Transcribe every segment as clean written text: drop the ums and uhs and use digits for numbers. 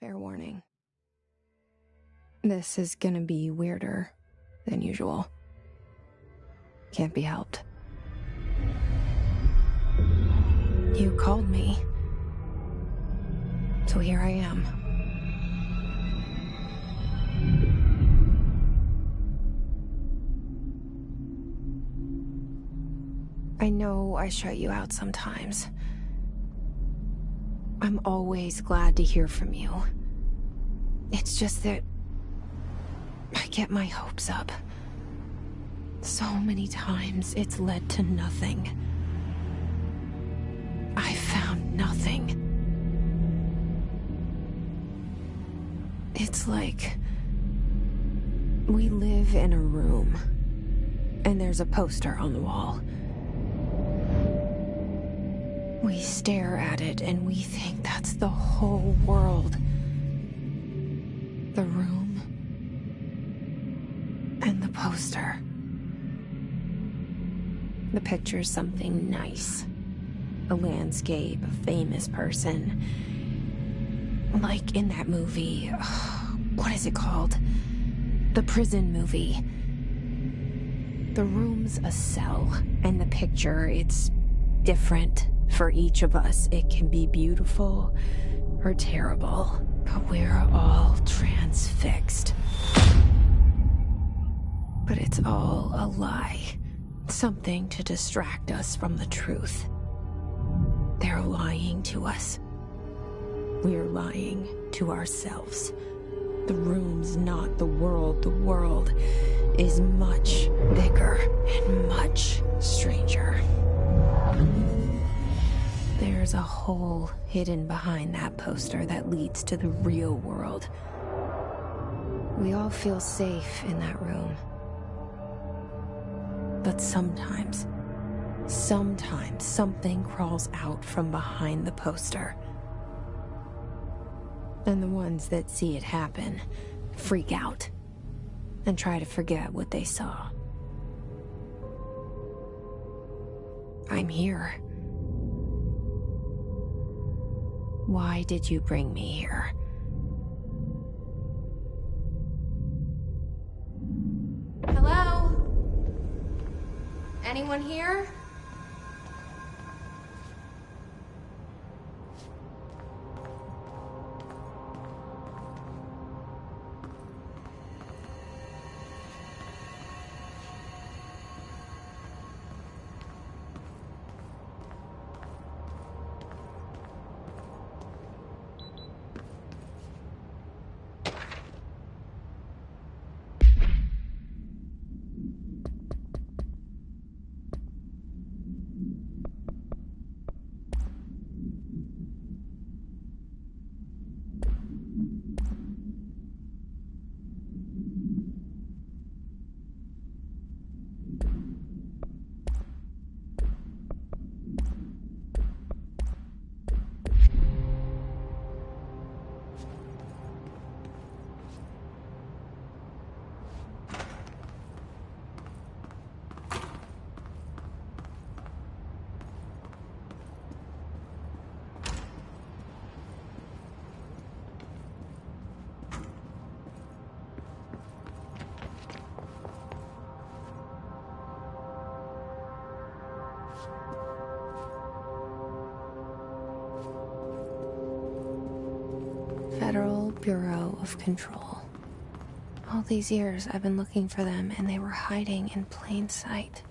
Fair warning. This is gonna be weirder than usual. Can't be helped. You called me. So here I am. I know I shut you out sometimes. I'm always glad to hear from you. It's just that I get my hopes up. So many times it's led to nothing. I found nothing. It's like we live in a room, and there's a poster on the wall. We stare at it and we think that's the whole world. The room and the poster. The picture's something nice. A landscape, a famous person. Like in that movie, what is it called? The prison movie. The room's a cell, and the picture, it's different for each of us. It can be beautiful or terrible, but we're all transfixed. But it's all a lie. Something to distract us from the truth. They're lying to us. We're lying to ourselves. The room's not the world. The world is much bigger and much stranger. There's a hole hidden behind that poster that leads to the real world. We all feel safe in that room. But sometimes something crawls out from behind the poster. And the ones that see it happen freak out and try to forget what they saw. I'm here. Why did you bring me here? Hello? Anyone here? Federal Bureau of Control. All these years I've been looking for them, and they were hiding in plain sight.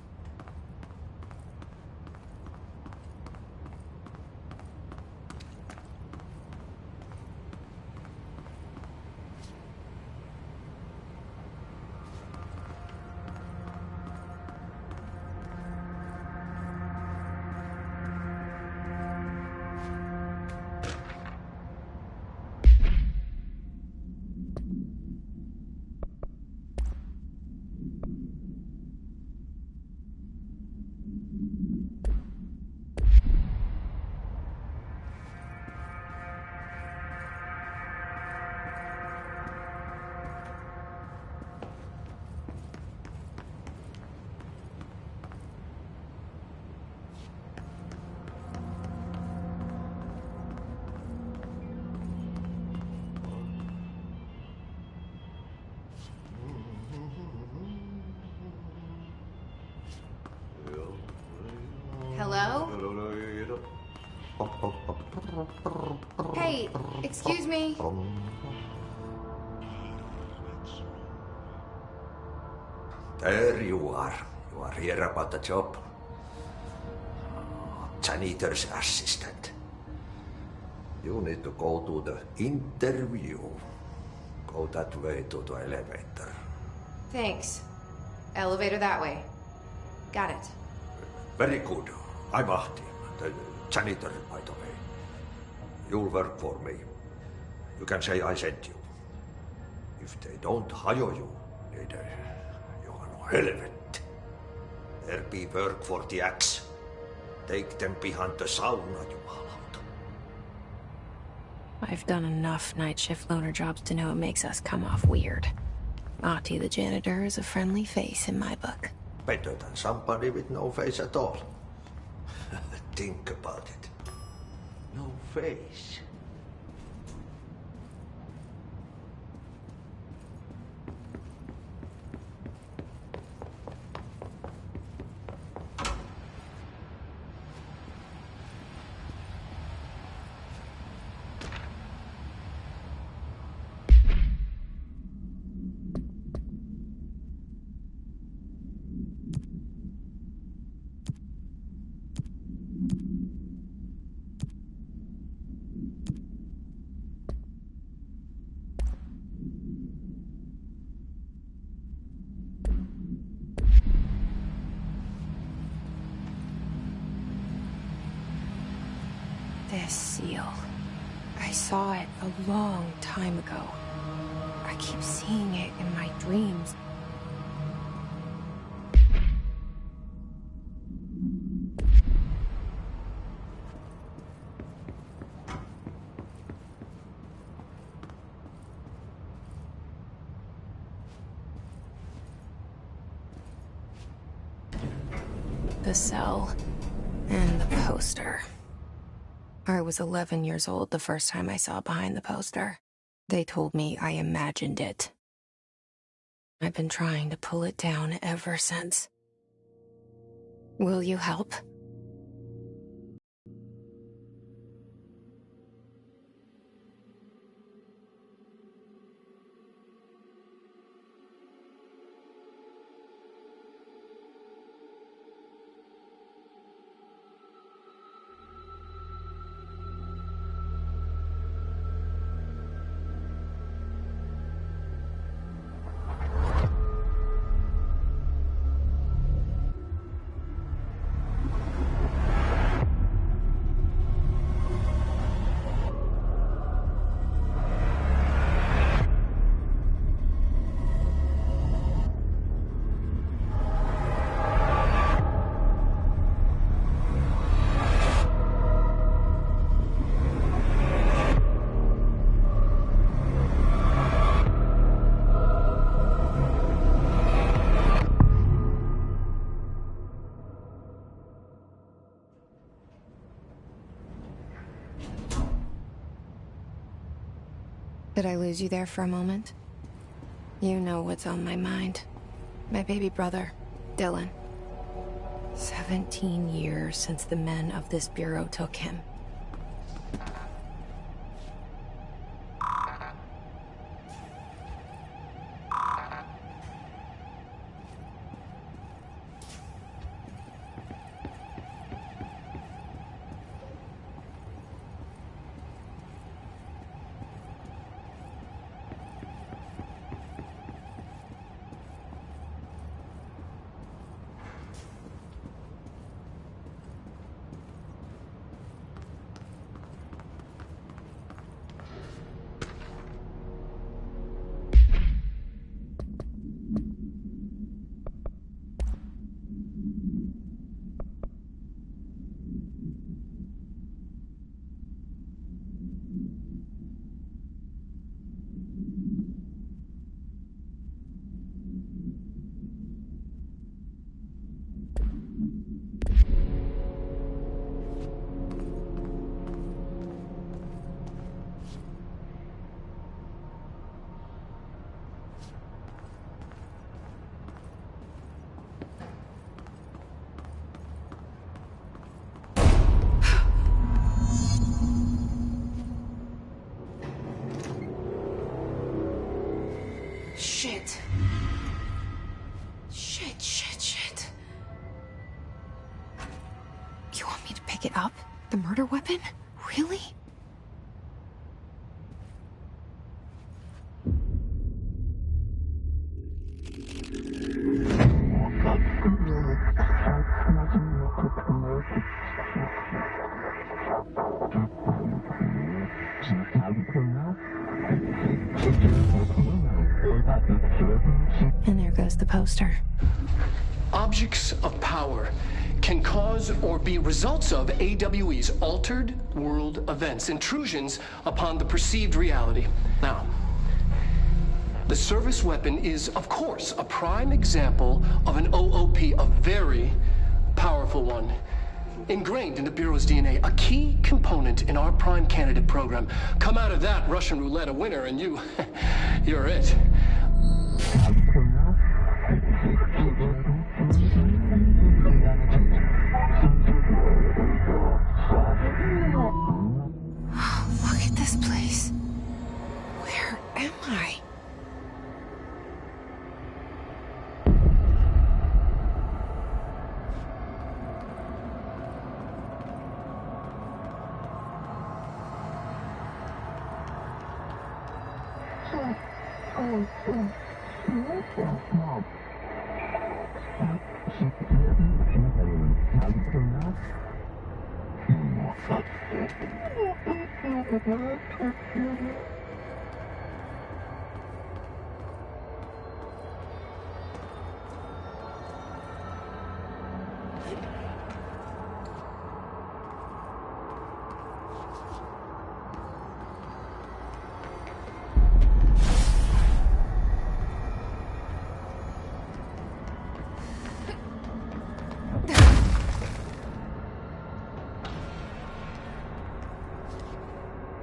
Hello? Hey, excuse me. There you are. You are here about the job. Janitor's assistant. You need to go to the interview. Go that way to the elevator. Thanks. Elevator that way. Got it. Very good. I'm Ahti, the janitor, by the way. You'll work for me. You can say I sent you. If they don't hire you, then you are no helvet. There be work for the axe. Take them behind the sauna, jumalauta. I've done enough night shift loner jobs to know it makes us come off weird. Ahti the janitor is a friendly face in my book. Better than somebody with no face at all. Think about it. No face. This seal. I saw it a long time ago. I keep seeing it in my dreams. The cell and the poster. I was 11 years old the first time I saw behind the poster. They told me I imagined it. I've been trying to pull it down ever since. Will you help? Did I lose you there for a moment? You know what's on my mind. My baby brother, Dylan. 17 years since the men of this bureau took him. pick it up? The murder weapon? Really? And there goes the poster. Objects of power can cause or be results of AWE's altered world events, intrusions upon the perceived reality. Now, the service weapon is, of course, a prime example of an OOP, a very powerful one, ingrained in the Bureau's DNA, a key component in our prime candidate program. Come out of that Russian roulette a winner, and you're it. Look at this place. Where am I?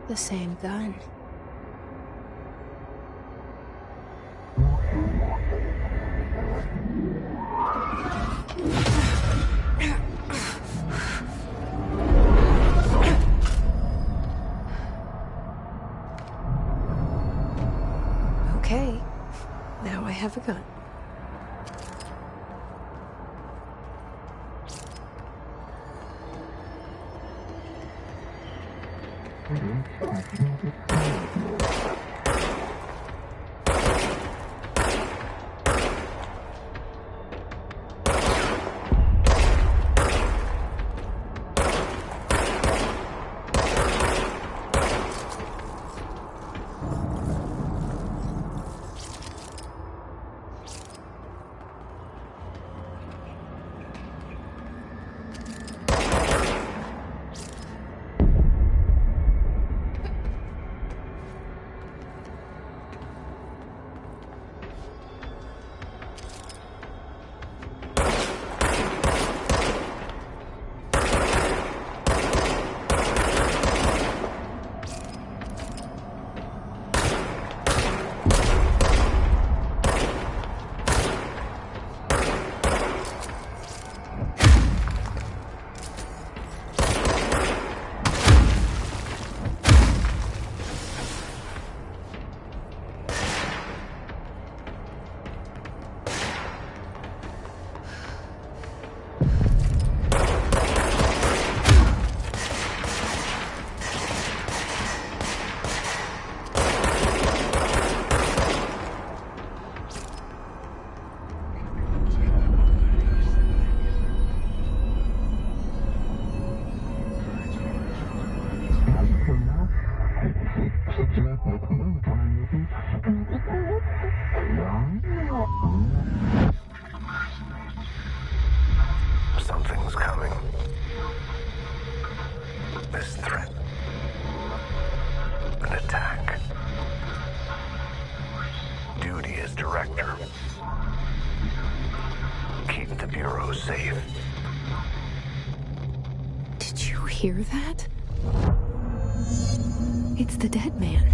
The same gun. Okay, now I have a gun. Something's coming. This threat. An attack. Duty as director. Keep the Bureau safe. Did you hear that? It's the dead man.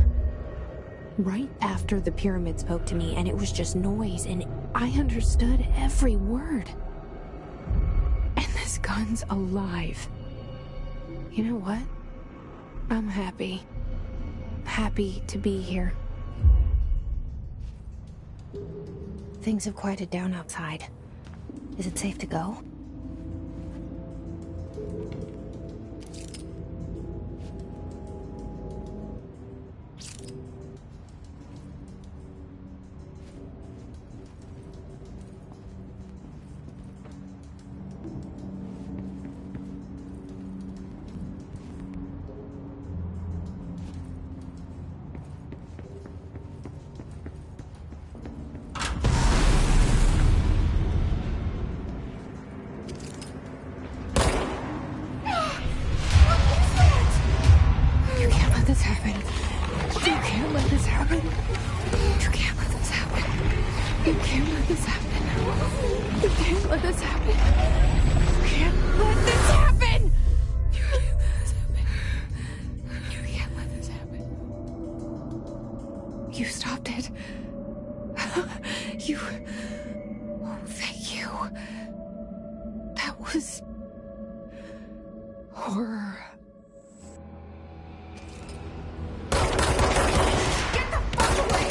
Right after the pyramid spoke to me, and it was just noise, and I understood every word. And this gun's alive. You know what? I'm happy. Happy to be here. Things have quieted down outside. Is it safe to go? this happen. You can't let this happen. You can't let this happen. You can't let this happen. You can't let this happen. You can't let this happen. You can't let this happen. You can't let this happen. You stopped it. You... Oh, thank you. That was... horror. Get the fuck away!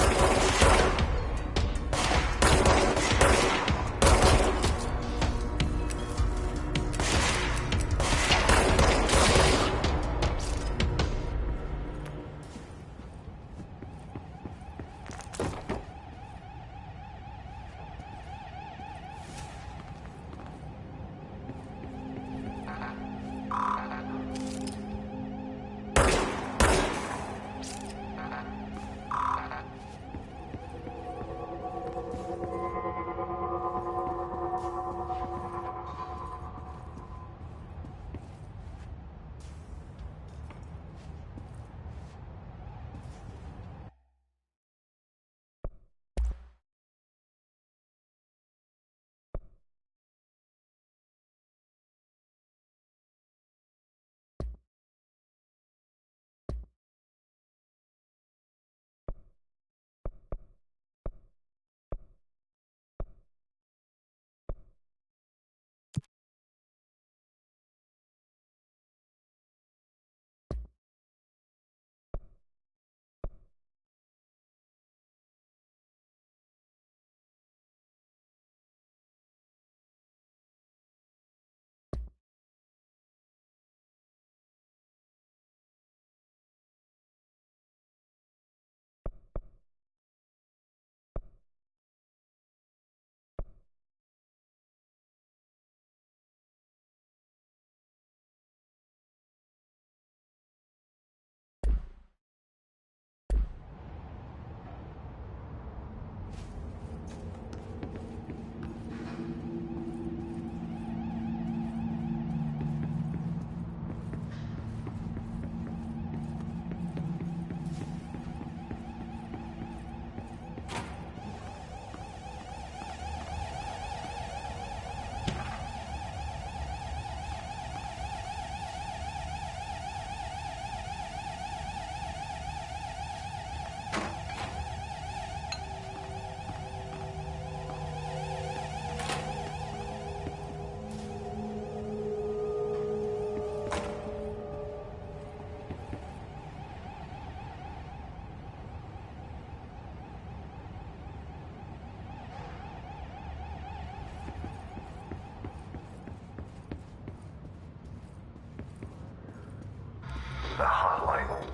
The hotline.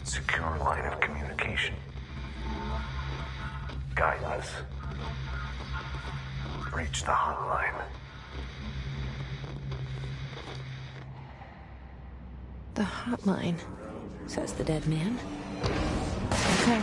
Secure line of communication. Guidance. Reach the hotline. The hotline, says the dead man. Okay.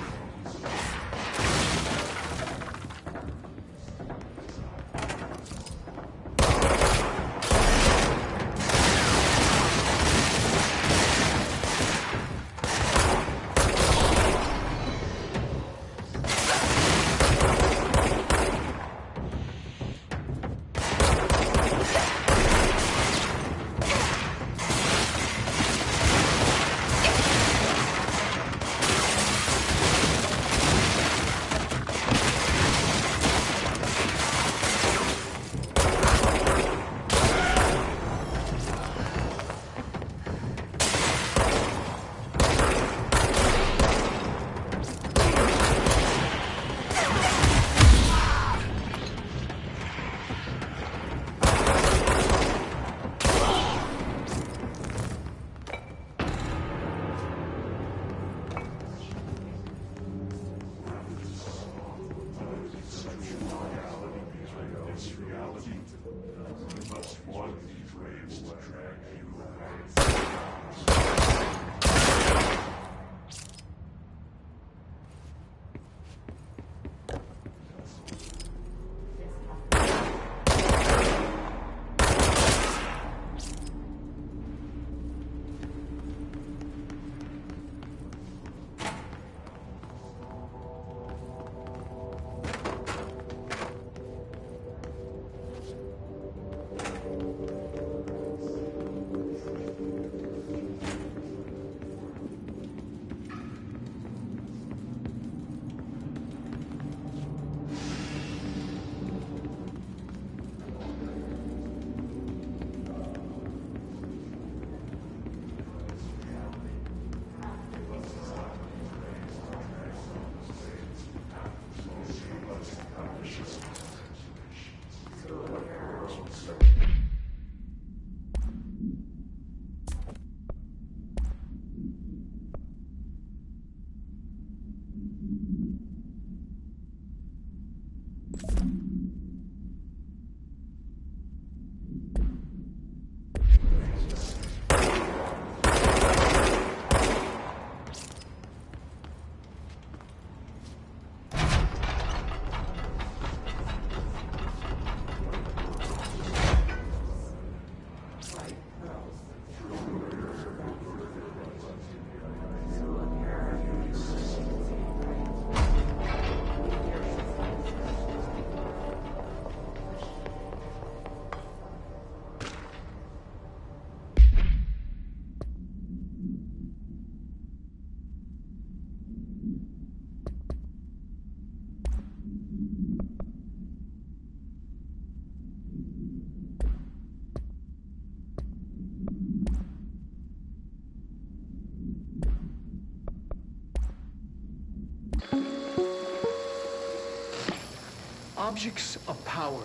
objects of power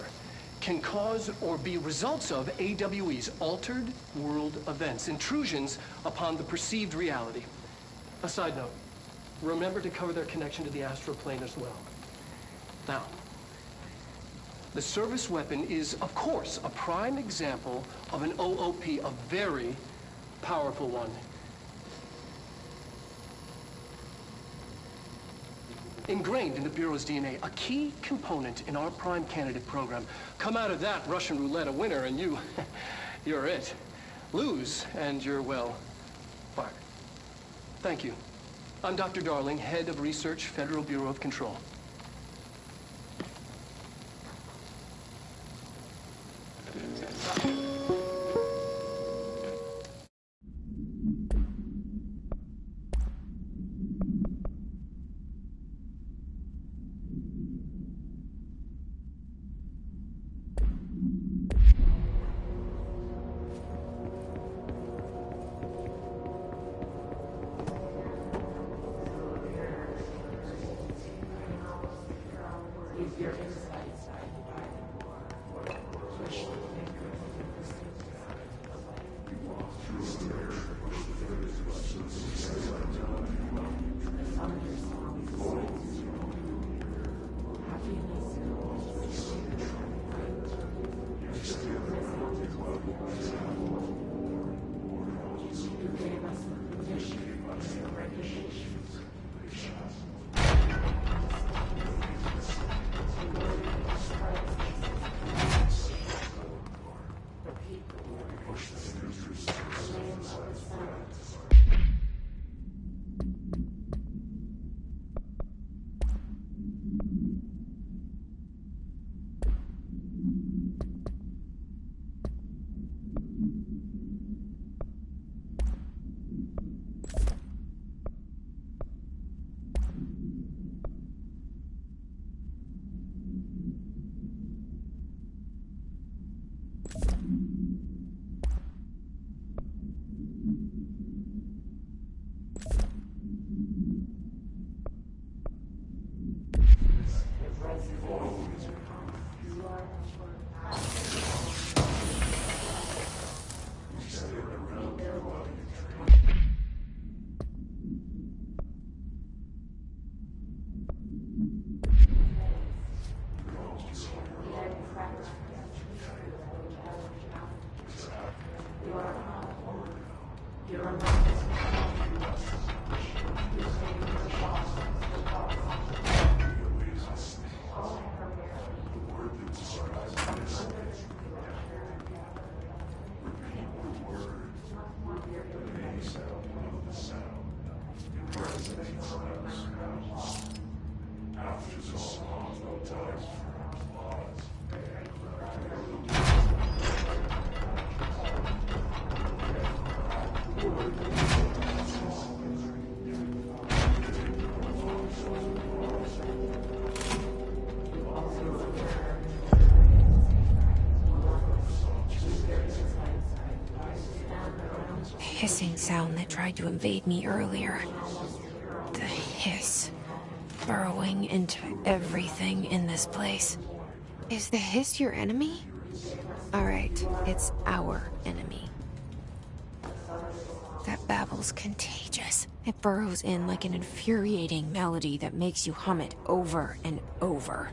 can cause or be results of AWE's altered world events, intrusions upon the perceived reality. A side note, remember to cover their connection to the astral plane as well. Now, the service weapon is, of course, a prime example of an OOP, a very powerful one. Ingrained in the Bureau's DNA, a key component in our prime candidate program. Come out of that Russian roulette a winner and you're it. Lose and you're, well, fired. Thank you. I'm Dr. Darling, Head of Research, Federal Bureau of Control. Hissing sound that tried to invade me earlier. The hiss, burrowing into everything in this place. Is the hiss your enemy? Alright, it's our enemy. That babble's contagious. It burrows in like an infuriating melody that makes you hum it over and over.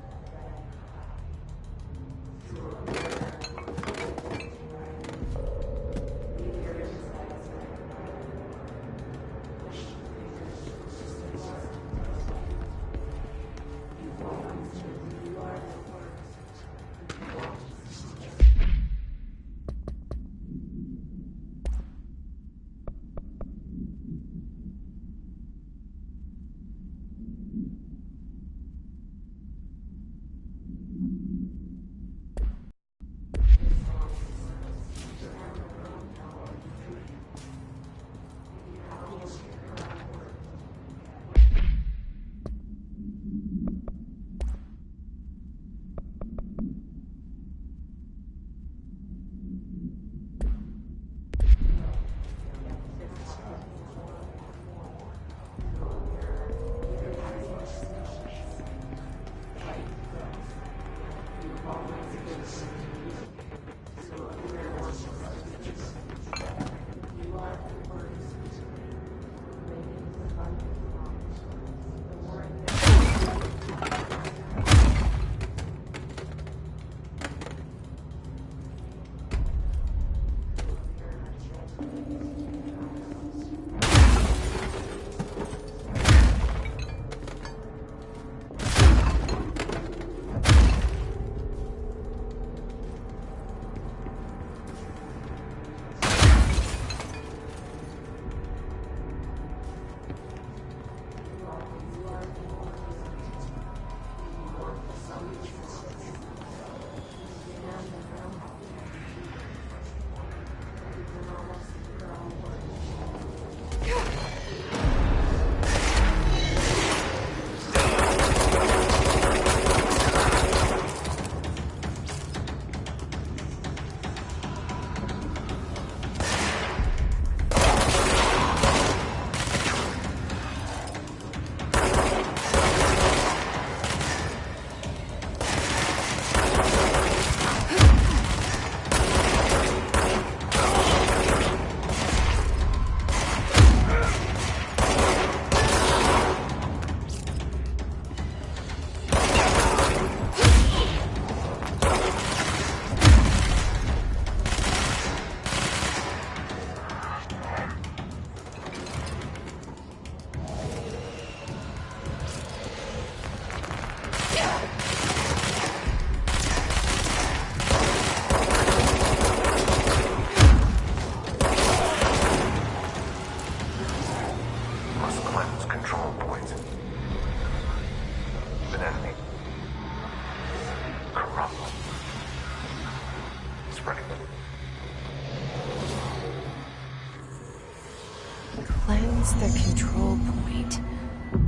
Cleanse the control point.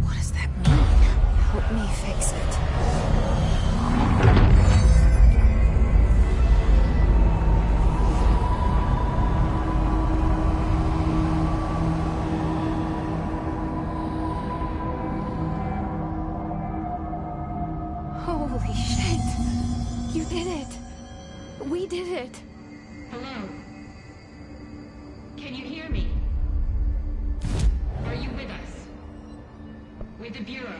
What does that mean? Help me fix it. Holy shit! You did it! We did it! Hello? Can you hear me? Are you with us? With the Bureau?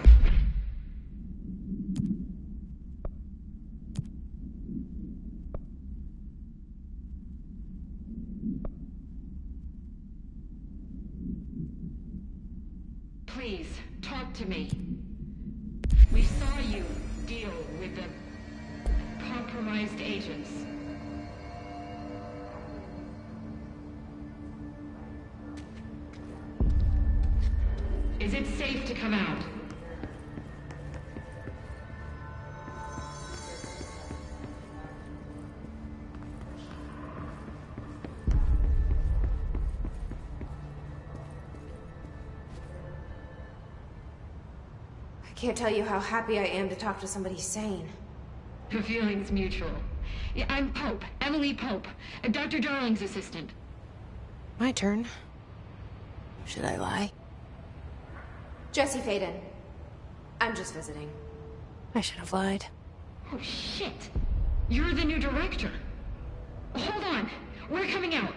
Please, talk to me. We saw you deal with the compromised agents. Is it safe to come out? I can't tell you how happy I am to talk to somebody sane. The feeling's mutual. Yeah, I'm Pope, Emily Pope, Dr. Darling's assistant. My turn. Should I lie? Jesse Faden. I'm just visiting. I should have lied. Oh, shit. You're the new director. Hold on. We're coming out.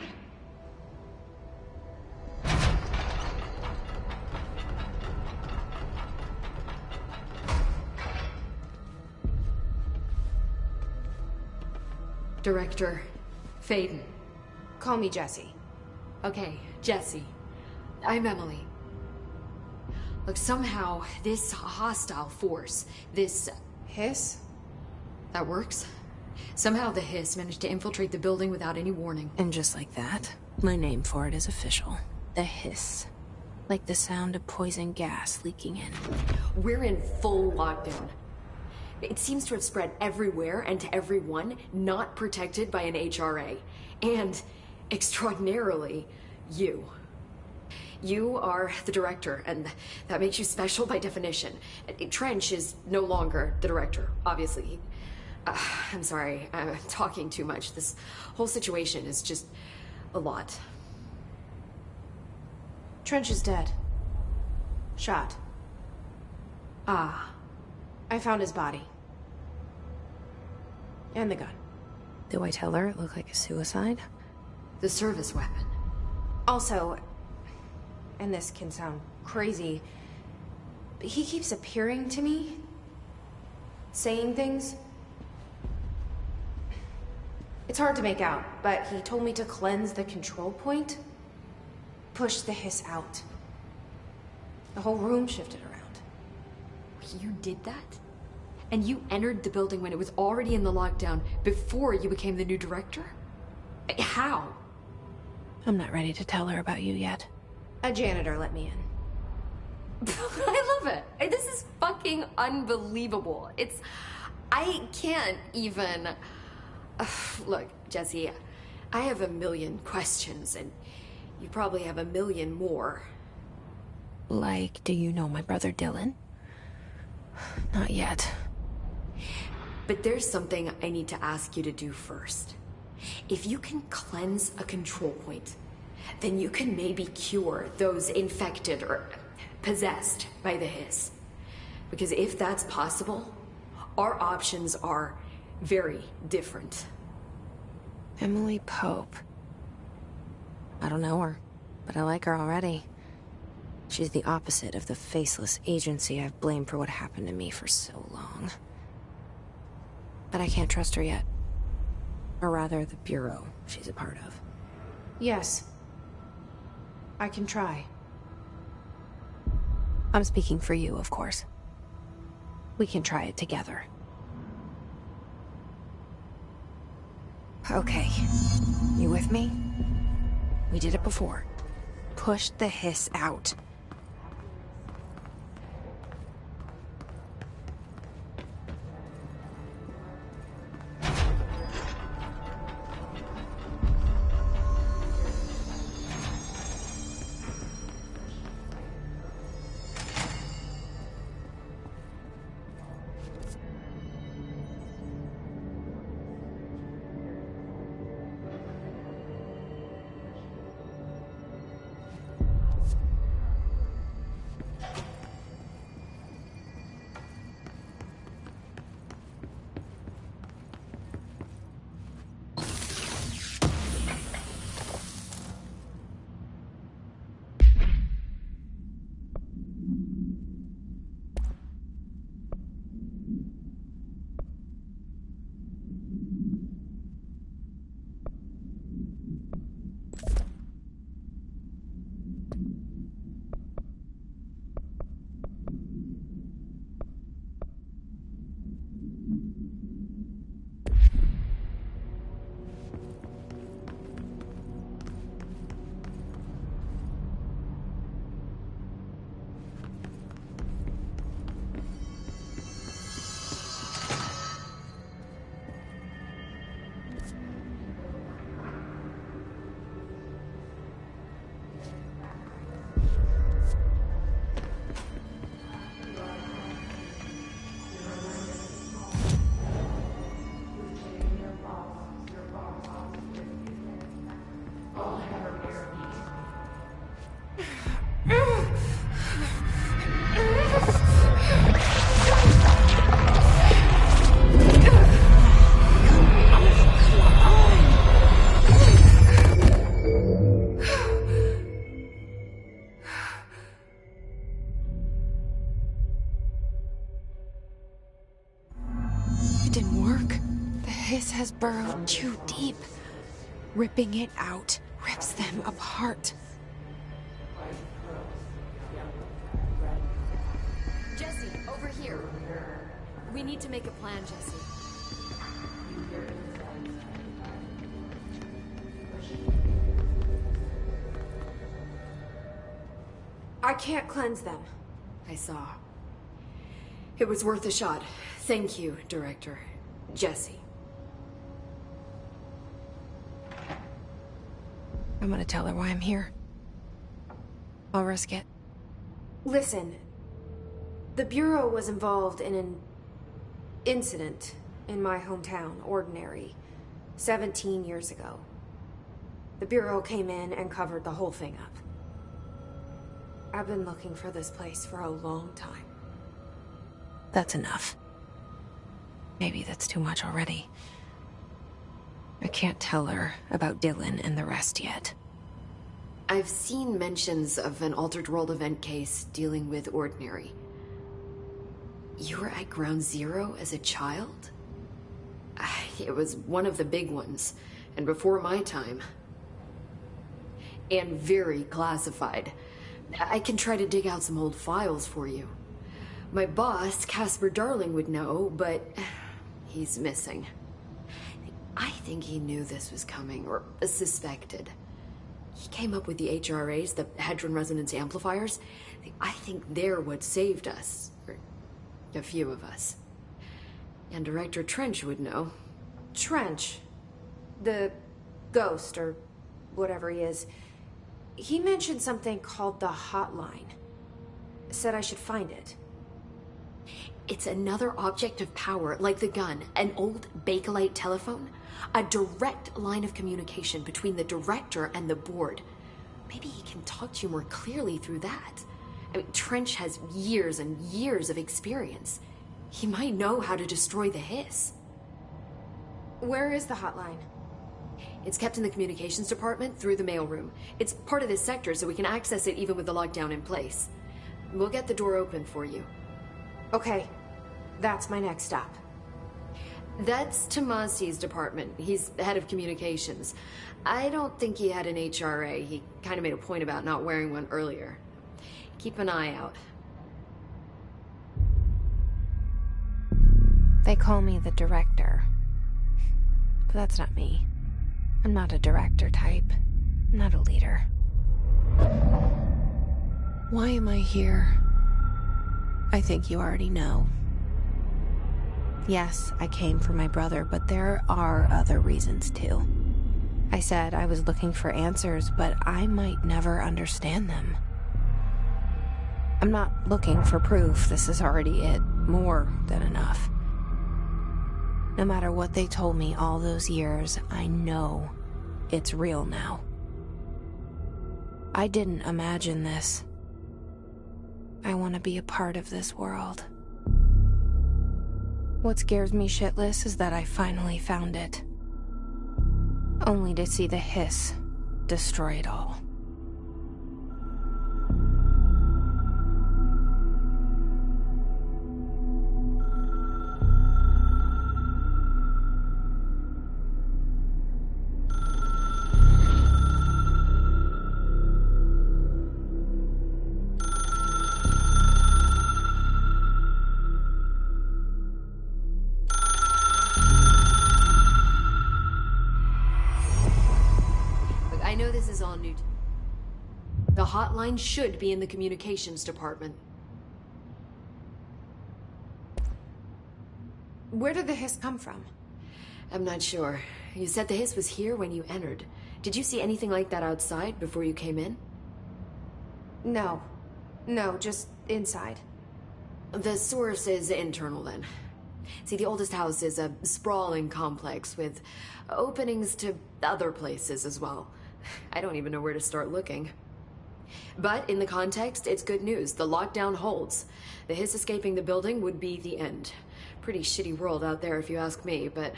Director Faden. Call me Jesse. Okay, Jesse. I'm Emily. Look, somehow this hostile force, this... Hiss? That works. Somehow the Hiss managed to infiltrate the building without any warning. And just like that, my name for it is official. The Hiss. Like the sound of poison gas leaking in. We're in full lockdown. It seems to have spread everywhere and to everyone not protected by an HRA. And, extraordinarily, you. You are the director, and that makes you special by definition. Trench is no longer the director, obviously. I'm sorry, I'm talking too much. This whole situation is just a lot. Trench is dead. Shot. Ah. I found his body. And the gun. Do I tell her it looked like a suicide? The service weapon. Also, and this can sound crazy, but he keeps appearing to me. Saying things. It's hard to make out, but he told me to cleanse the control point. Push the Hiss out. The whole room shifted around. You did that? And you entered the building when it was already in the lockdown before you became the new director? How? I'm not ready to tell her about you yet. A janitor let me in. I love it. This is fucking unbelievable. I can't even... Look, Jesse, I have a million questions, and you probably have a million more. Like, do you know my brother Dylan? Not yet. But there's something I need to ask you to do first. If you can cleanse a control point, then you can maybe cure those infected or possessed by the Hiss. Because if that's possible, our options are very different. Emily Pope. I don't know her, but I like her already. She's the opposite of the faceless agency I've blamed for what happened to me for so long. But I can't trust her yet. Or rather, the Bureau she's a part of. Yes. I can try. I'm speaking for you, of course. We can try it together. Okay. You with me? We did it before. Push the Hiss out. has burrowed too deep. Ripping it out rips them apart. Jesse, over here. We need to make a plan, Jesse. I can't cleanse them. I saw. It was worth a shot. Thank you, Director. Jesse. I'm gonna tell her why I'm here. I'll risk it. Listen, the Bureau was involved in an incident in my hometown, Ordinary, 17 years ago. The Bureau came in and covered the whole thing up. I've been looking for this place for a long time. That's enough. Maybe that's too much already. I can't tell her about Dylan and the rest yet. I've seen mentions of an Altered World event case dealing with Ordinary. You were at Ground Zero as a child? It was one of the big ones, and before my time. And very classified. I can try to dig out some old files for you. My boss, Casper Darling, would know, but he's missing. I think he knew this was coming, or suspected. He came up with the HRAs, the Hadron Resonance Amplifiers. I think they're what saved us. Or a few of us. And Director Trench would know. Trench, the ghost, or whatever he is, he mentioned something called the Hotline. Said I should find it. It's another object of power, like the gun, an old Bakelite telephone. A direct line of communication between the director and the board. Maybe he can talk to you more clearly through that. I mean, Trench has years and years of experience. He might know how to destroy the Hiss. Where is the hotline? It's kept in the communications department through the mailroom. It's part of this sector, so we can access it even with the lockdown in place. We'll get the door open for you. Okay, that's my next stop. That's Tomasi's department. He's head of communications. I don't think he had an HRA. He kind of made a point about not wearing one earlier. Keep an eye out. They call me the director. But that's not me. I'm not a director type. I'm not a leader. Why am I here? I think you already know. Yes, I came for my brother, but there are other reasons too. I said I was looking for answers, but I might never understand them. I'm not looking for proof. This is already it. More than enough. No matter what they told me all those years, I know it's real now. I didn't imagine this. I want to be a part of this world. What scares me shitless is that I finally found it. Only to see the Hiss destroy it all. I know this is all new. The hotline should be in the communications department. Where did the Hiss come from? I'm not sure. You said the Hiss was here when you entered. Did you see anything like that outside before you came in? No. No, just inside. The source is internal then. See, the oldest house is a sprawling complex with openings to other places as well. I don't even know where to start looking. But in the context, it's good news. The lockdown holds. The Hiss escaping the building would be the end. Pretty shitty world out there if you ask me, but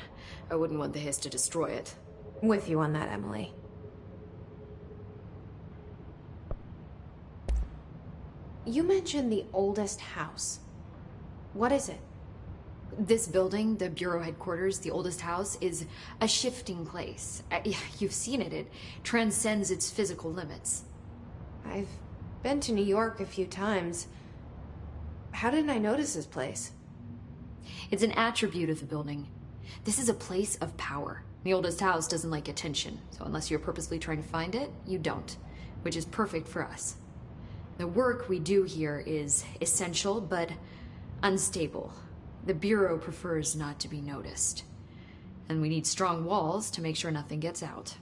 I wouldn't want the Hiss to destroy it. With you on that, Emily. You mentioned the oldest house. What is it? This building, the Bureau headquarters, the oldest house, is a shifting place. You've seen it. It transcends its physical limits. I've been to New York a few times. How didn't I notice this place? It's an attribute of the building. This is a place of power. The oldest house doesn't like attention, so unless you're purposely trying to find it, you don't, which is perfect for us. The work we do here is essential, but unstable. The Bureau prefers not to be noticed. And we need strong walls to make sure nothing gets out.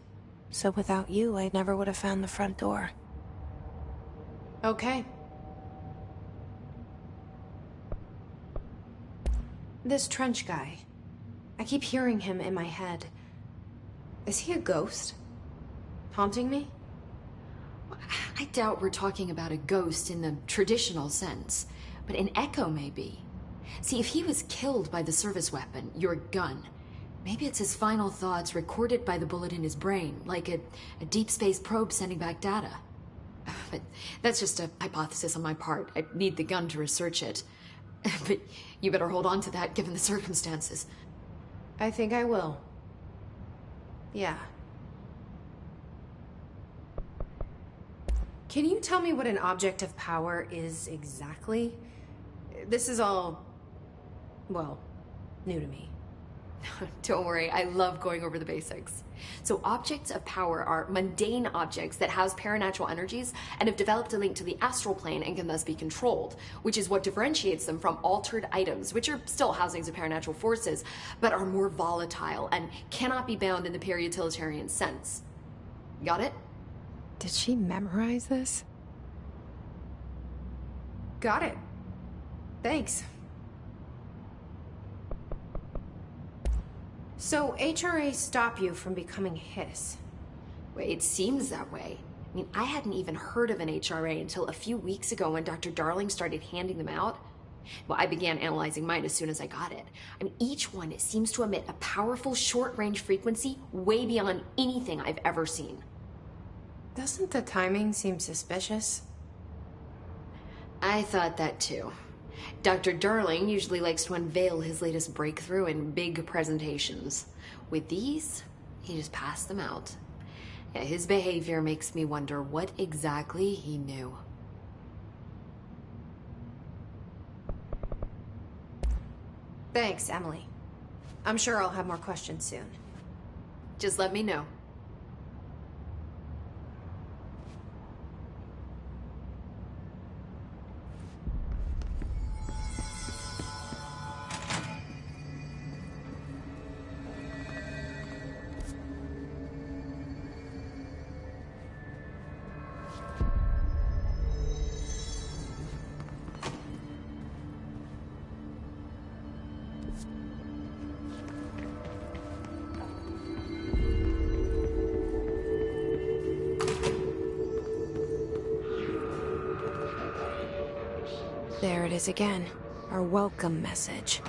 So without you, I never would have found the front door. Okay. This Trench guy. I keep hearing him in my head. Is he a ghost? Haunting me? I doubt we're talking about a ghost in the traditional sense, but an echo maybe. See, if he was killed by the service weapon, your gun, maybe it's his final thoughts recorded by the bullet in his brain, like a deep space probe sending back data. But that's just a hypothesis on my part. I need the gun to research it. But you better hold on to that given the circumstances. I think I will. Yeah. Can you tell me what an object of power is exactly? This is all, well, new to me. Don't worry, I love going over the basics. So objects of power are mundane objects that house paranatural energies and have developed a link to the astral plane and can thus be controlled, which is what differentiates them from altered items, which are still housings of paranatural forces, but are more volatile and cannot be bound in the pure utilitarian sense. Got it? Did she memorize this? Got it. Thanks. So HRA stop you from becoming Hiss? Well, it seems that way. I mean, I hadn't even heard of an HRA until a few weeks ago when Dr. Darling started handing them out. Well, I began analyzing mine as soon as I got it. I mean, each one seems to emit a powerful short-range frequency way beyond anything I've ever seen. Doesn't the timing seem suspicious? I thought that too. Dr. Darling usually likes to unveil his latest breakthrough in big presentations. With these, he just passed them out. Yeah, his behavior makes me wonder what exactly he knew. Thanks, Emily. I'm sure I'll have more questions soon. Just let me know. There it is again. Our welcome message.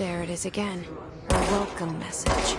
There it is again. A welcome message.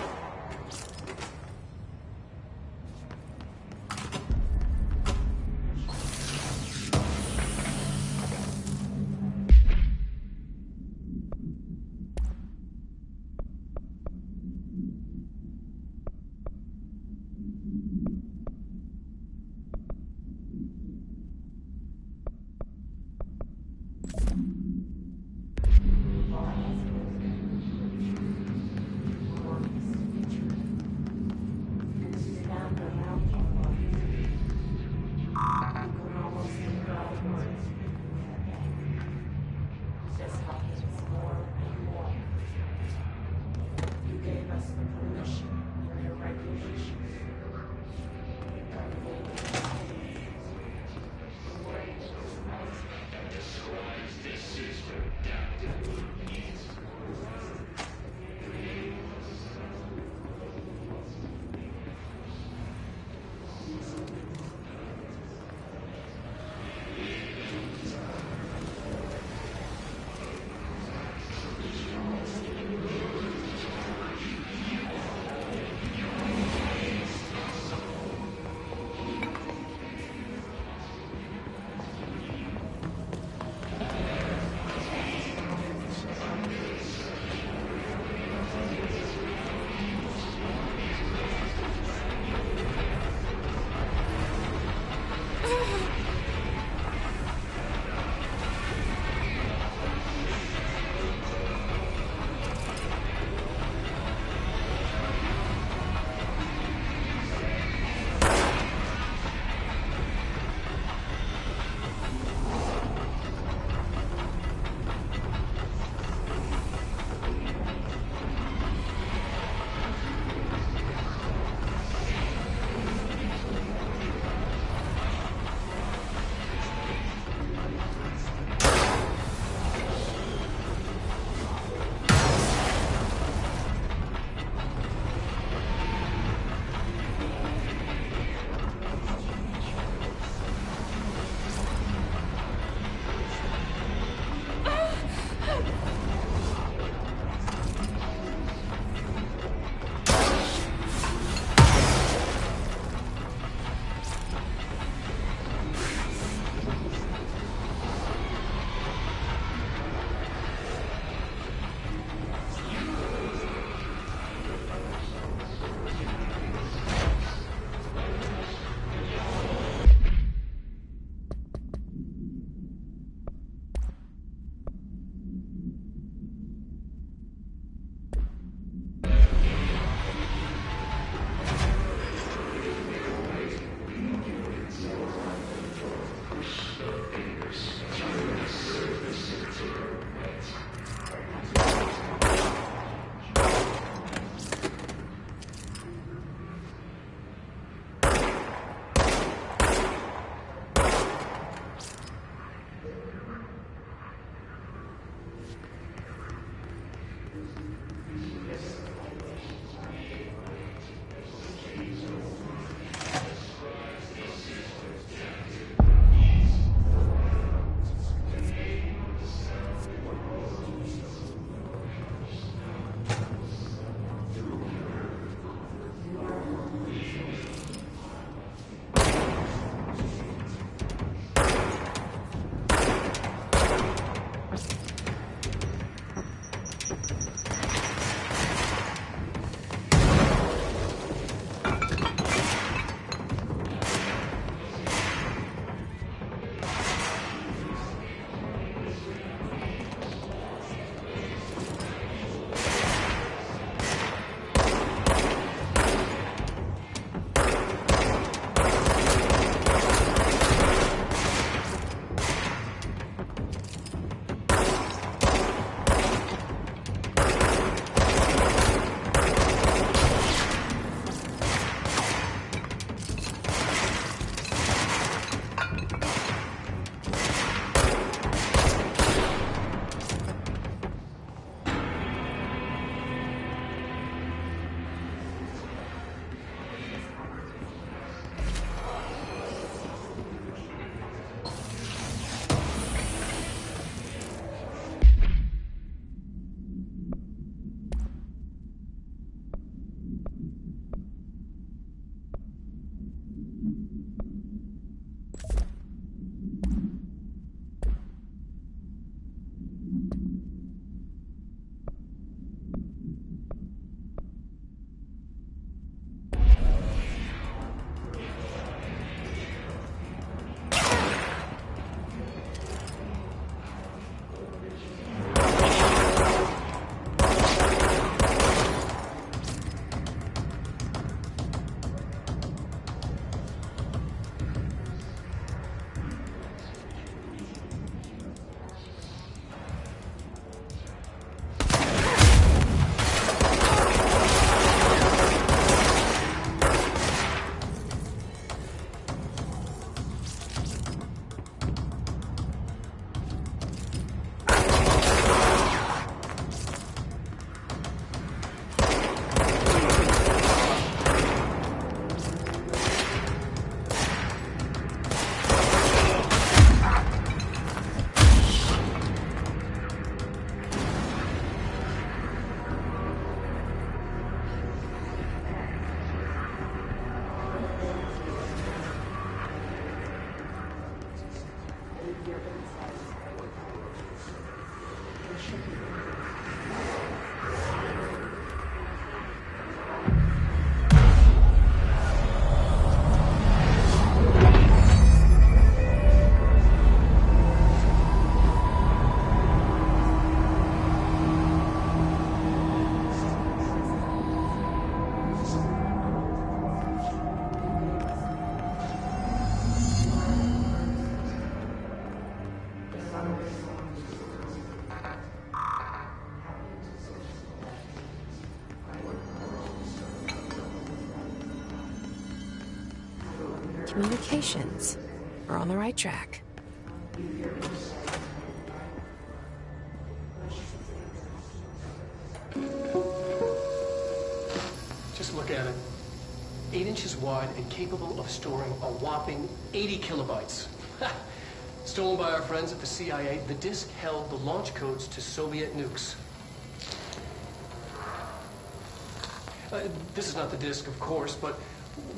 Communications. We're on the right track. Just look at it. 8 inches wide and capable of storing a whopping 80 kilobytes. Stolen by our friends at the CIA, the disk held the launch codes to Soviet nukes. This is not the disk, of course, but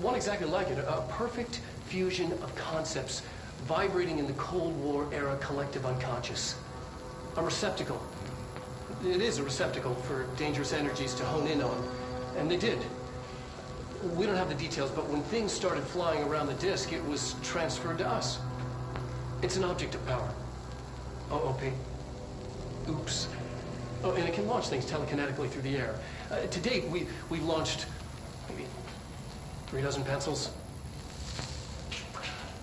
one exactly like it. A perfect fusion of concepts vibrating in the Cold War era collective unconscious. A receptacle. It is a receptacle for dangerous energies to hone in on. And they did. We don't have the details, but when things started flying around the disk, it was transferred to us. It's an object of power. OP. Oops. Oh, and it can launch things telekinetically through the air. To date, we've launched maybe 3 dozen pencils.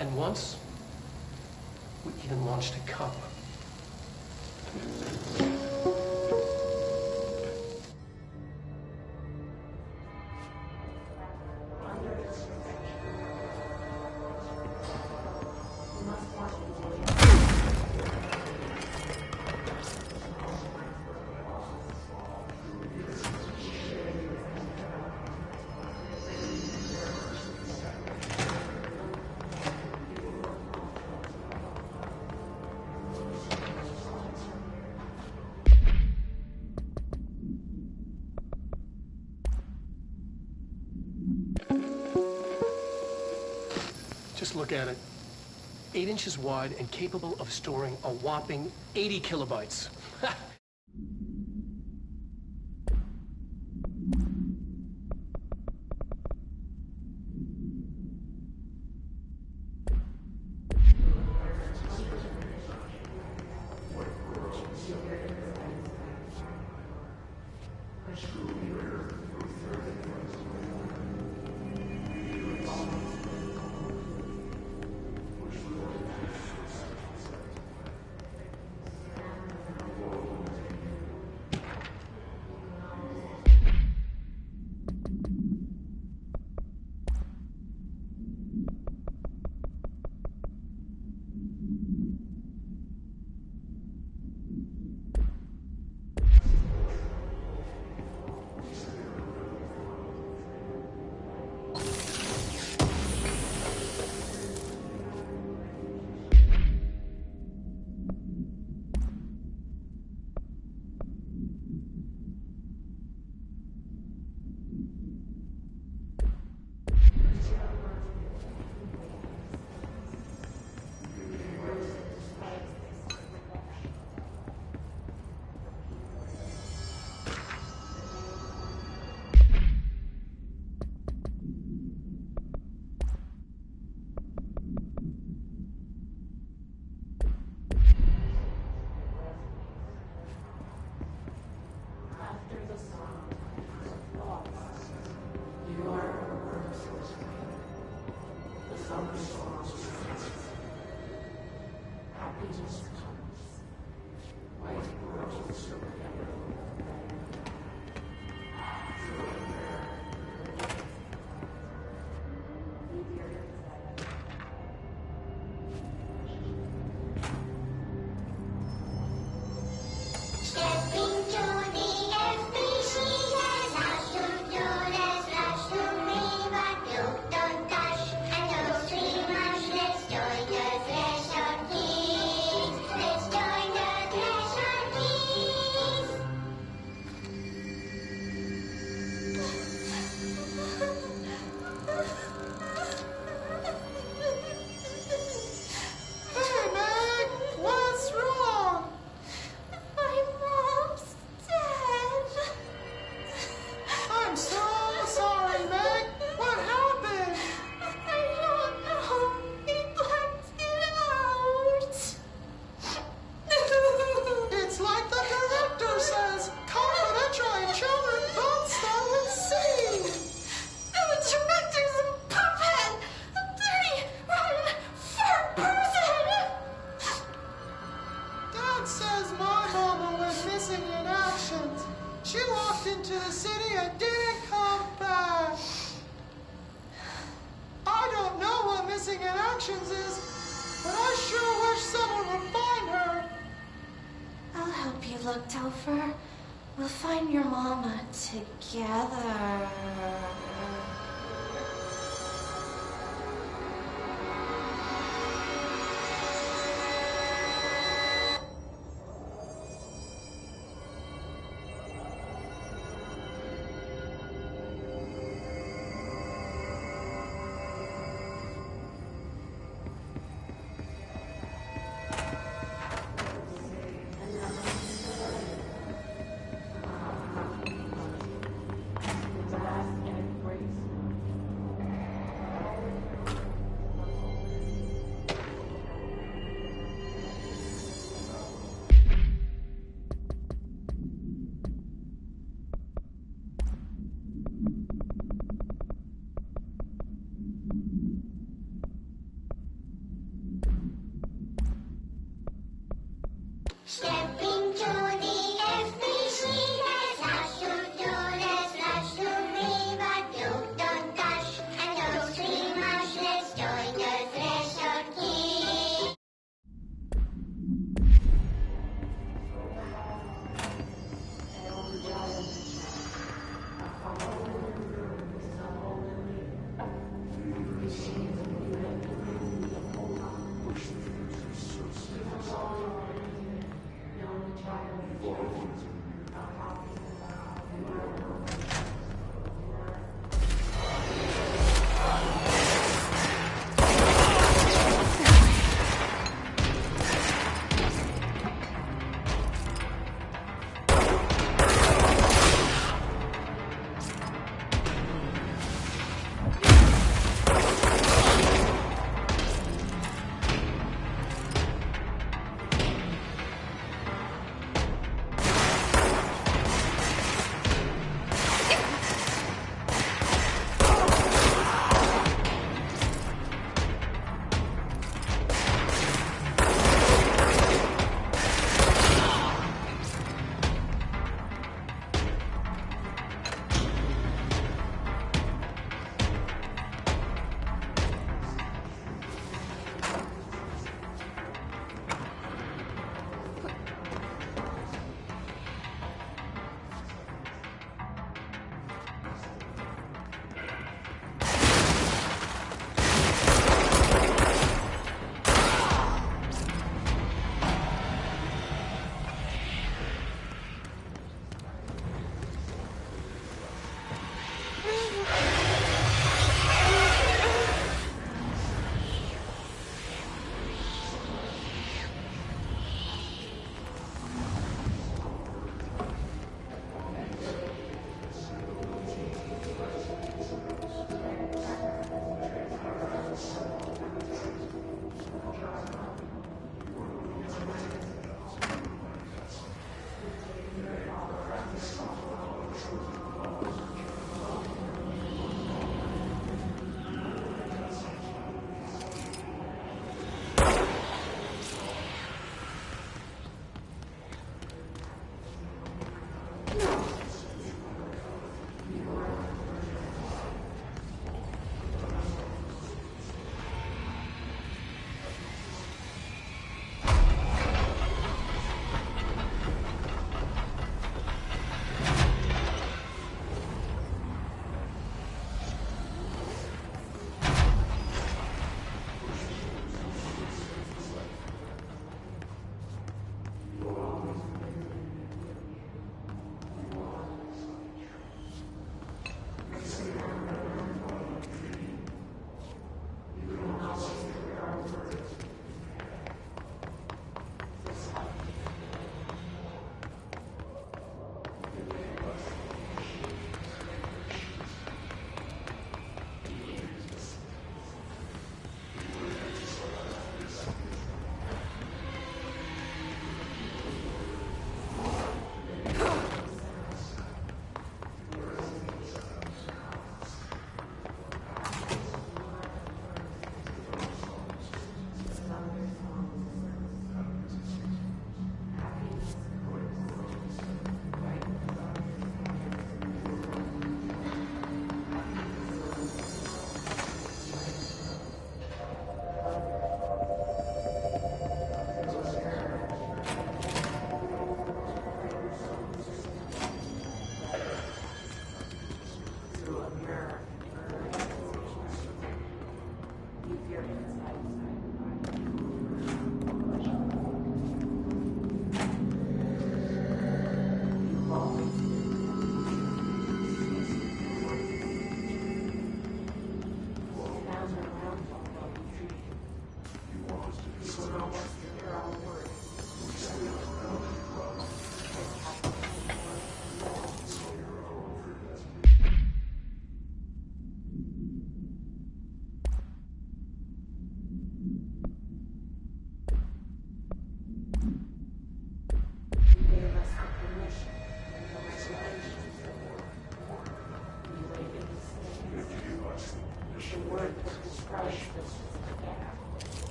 And once, we even launched a cup. Just look at it. 8 inches wide and capable of storing a whopping 80 kilobytes. actions is, but I sure wish someone would find her. I'll help you look, Topher. We'll find your mama together.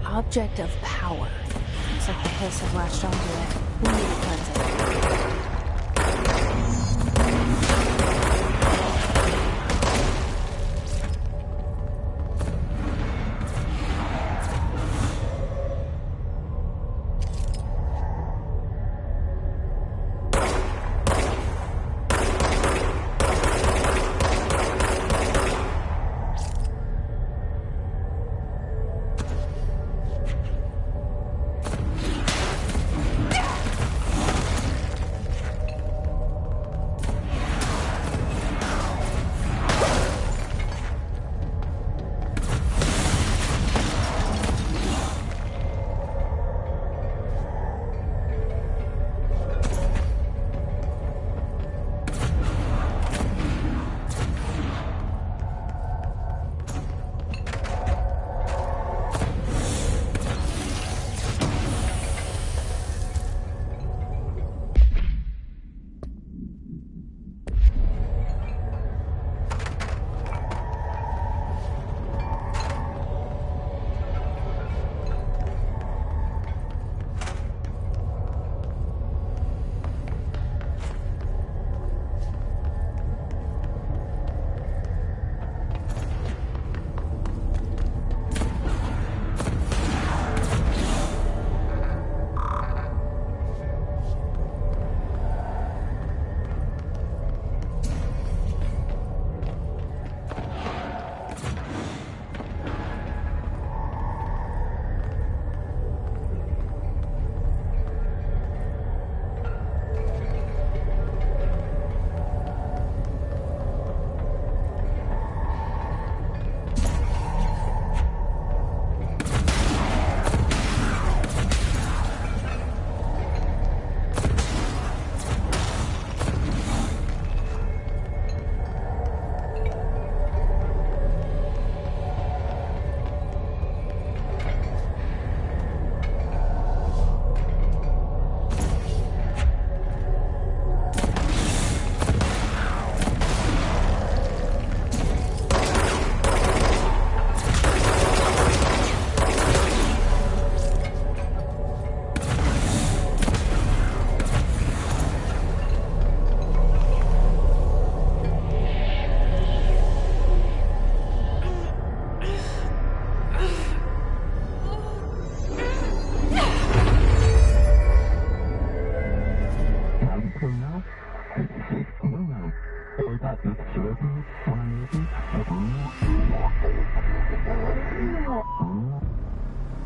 Object of power. Looks like the hiss have latched onto it. We need to cleanse it.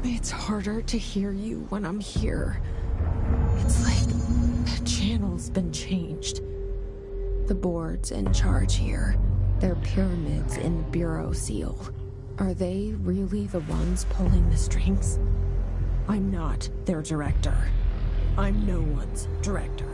It's harder to hear you when I'm here. It's like the channel's been changed. The board's in charge here. They're pyramids in the Bureau seal. Are they really the ones pulling the strings? I'm not their director. I'm no one's director.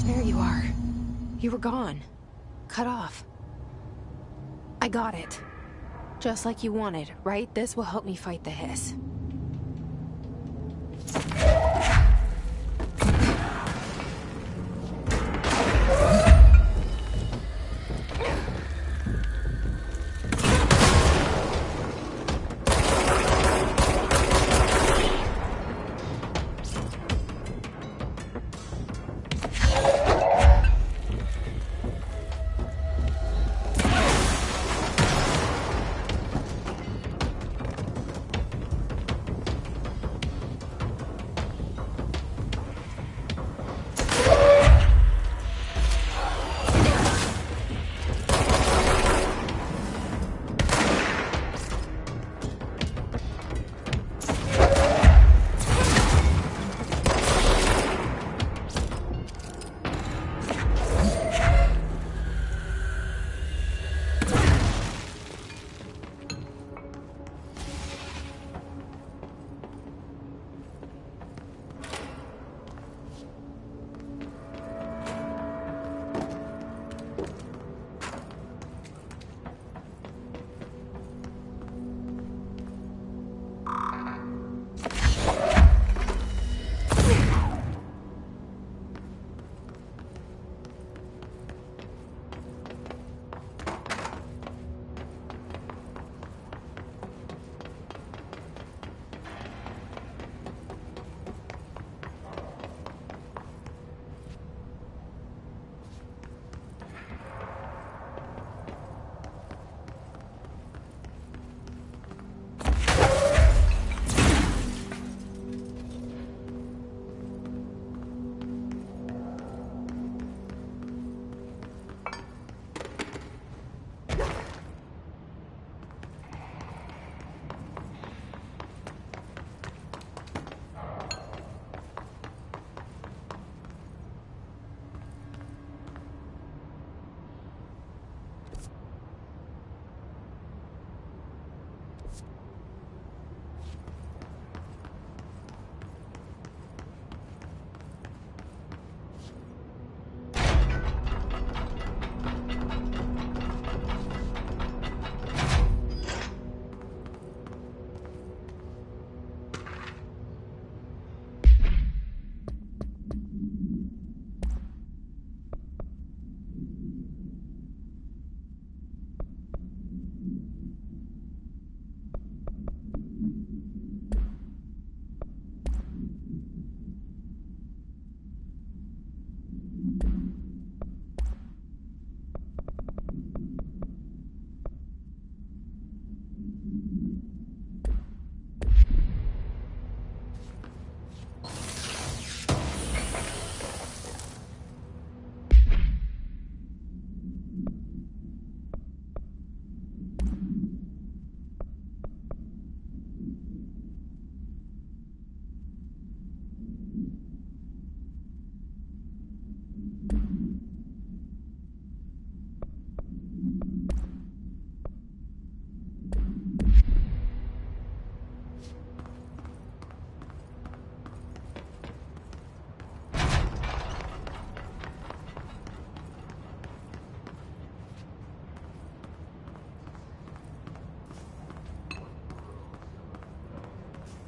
There you are. You were gone. Cut off. I got it. Just like you wanted, right? This will help me fight the hiss.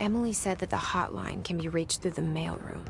Emily said that the hotline can be reached through the mailroom.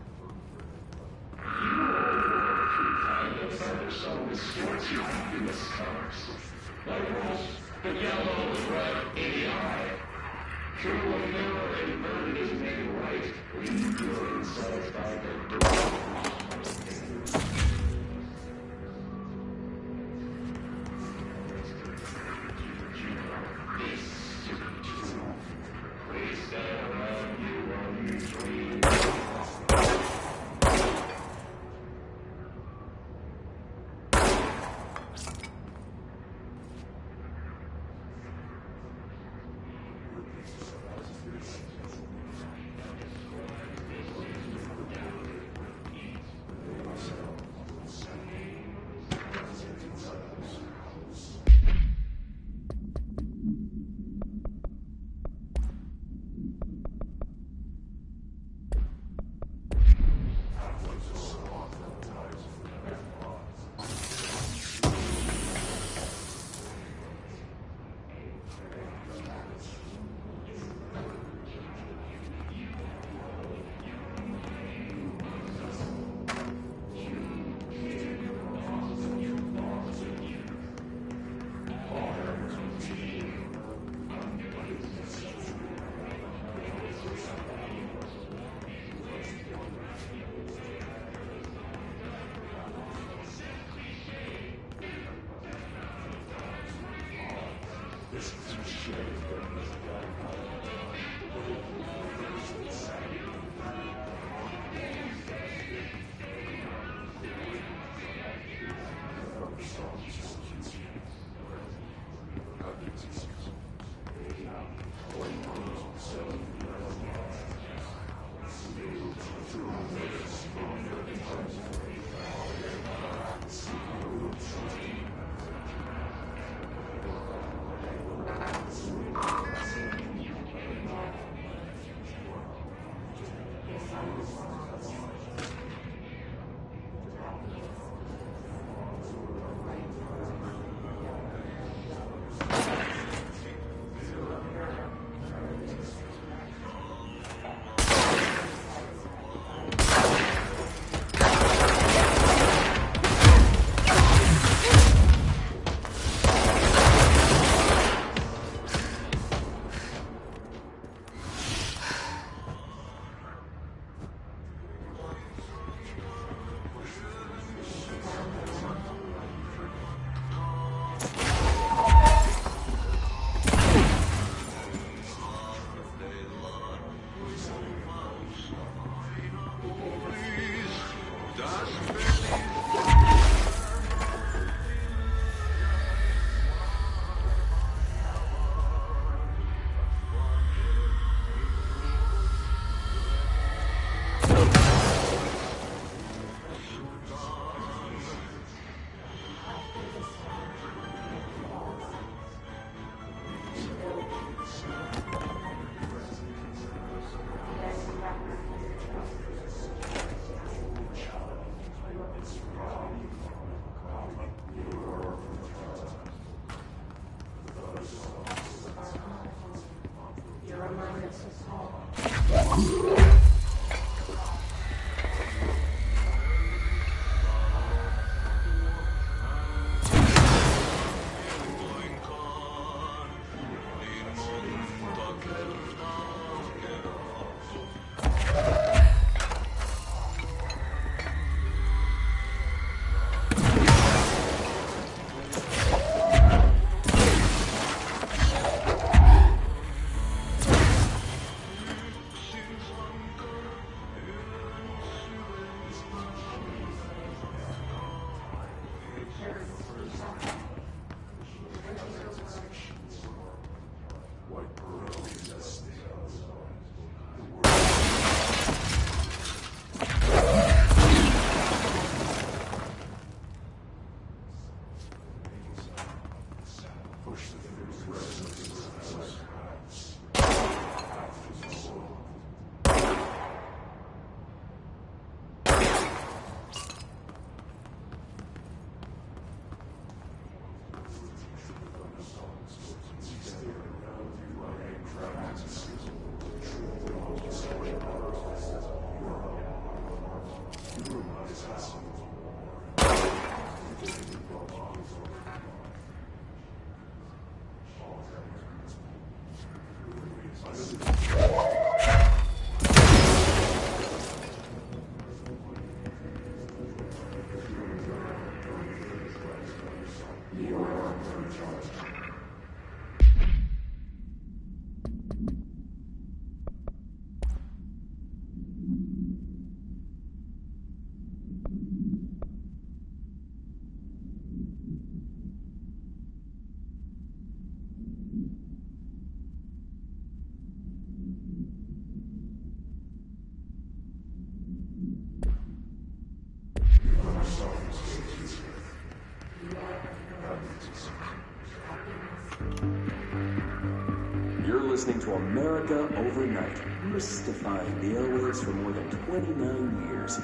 You're listening to America Overnight, mystifying the airwaves for more than 29 years.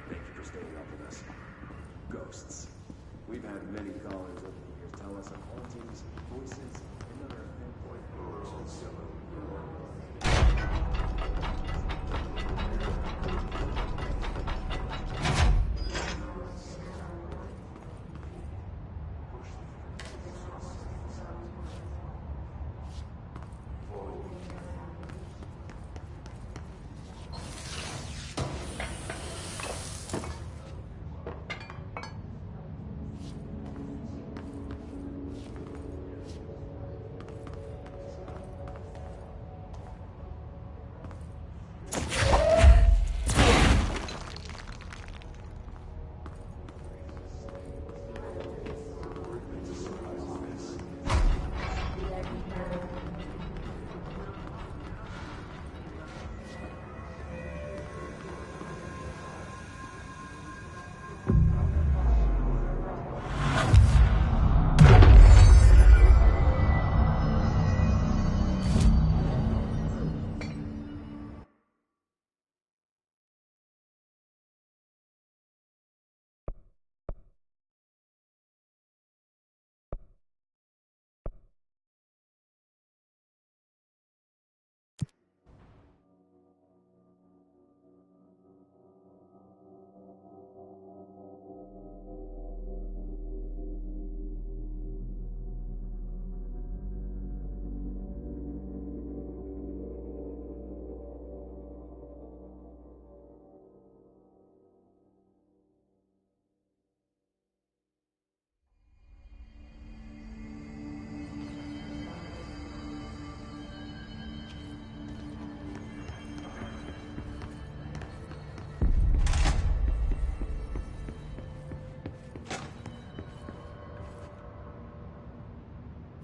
Thank you for staying up with us. Ghosts. We've had many callers over the years tell us of hauntings, voices, and other pinpoint worlds.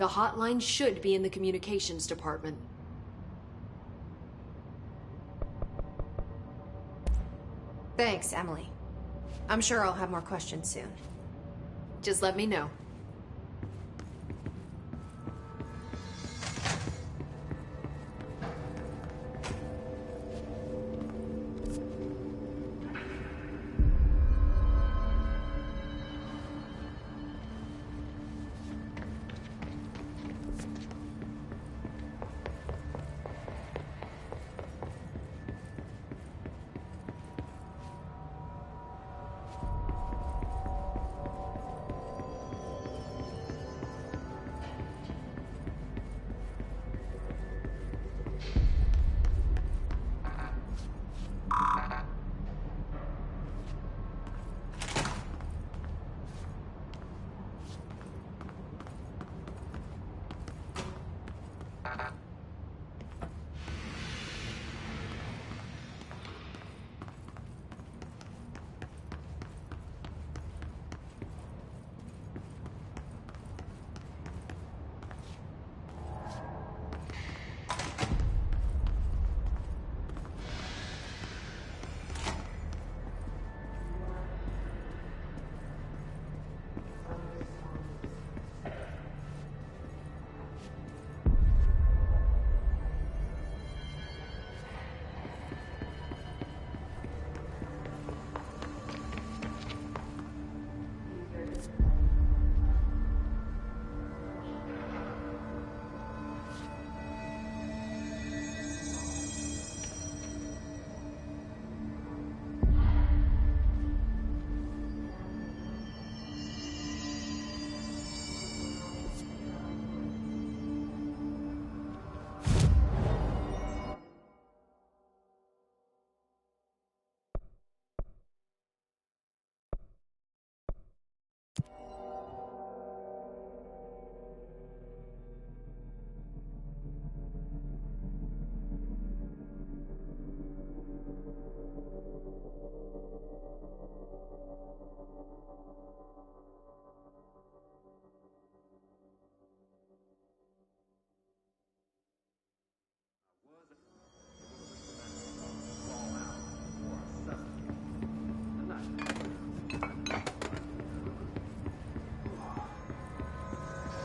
The hotline should be in the communications department. Thanks, Emily. I'm sure I'll have more questions soon. Just let me know.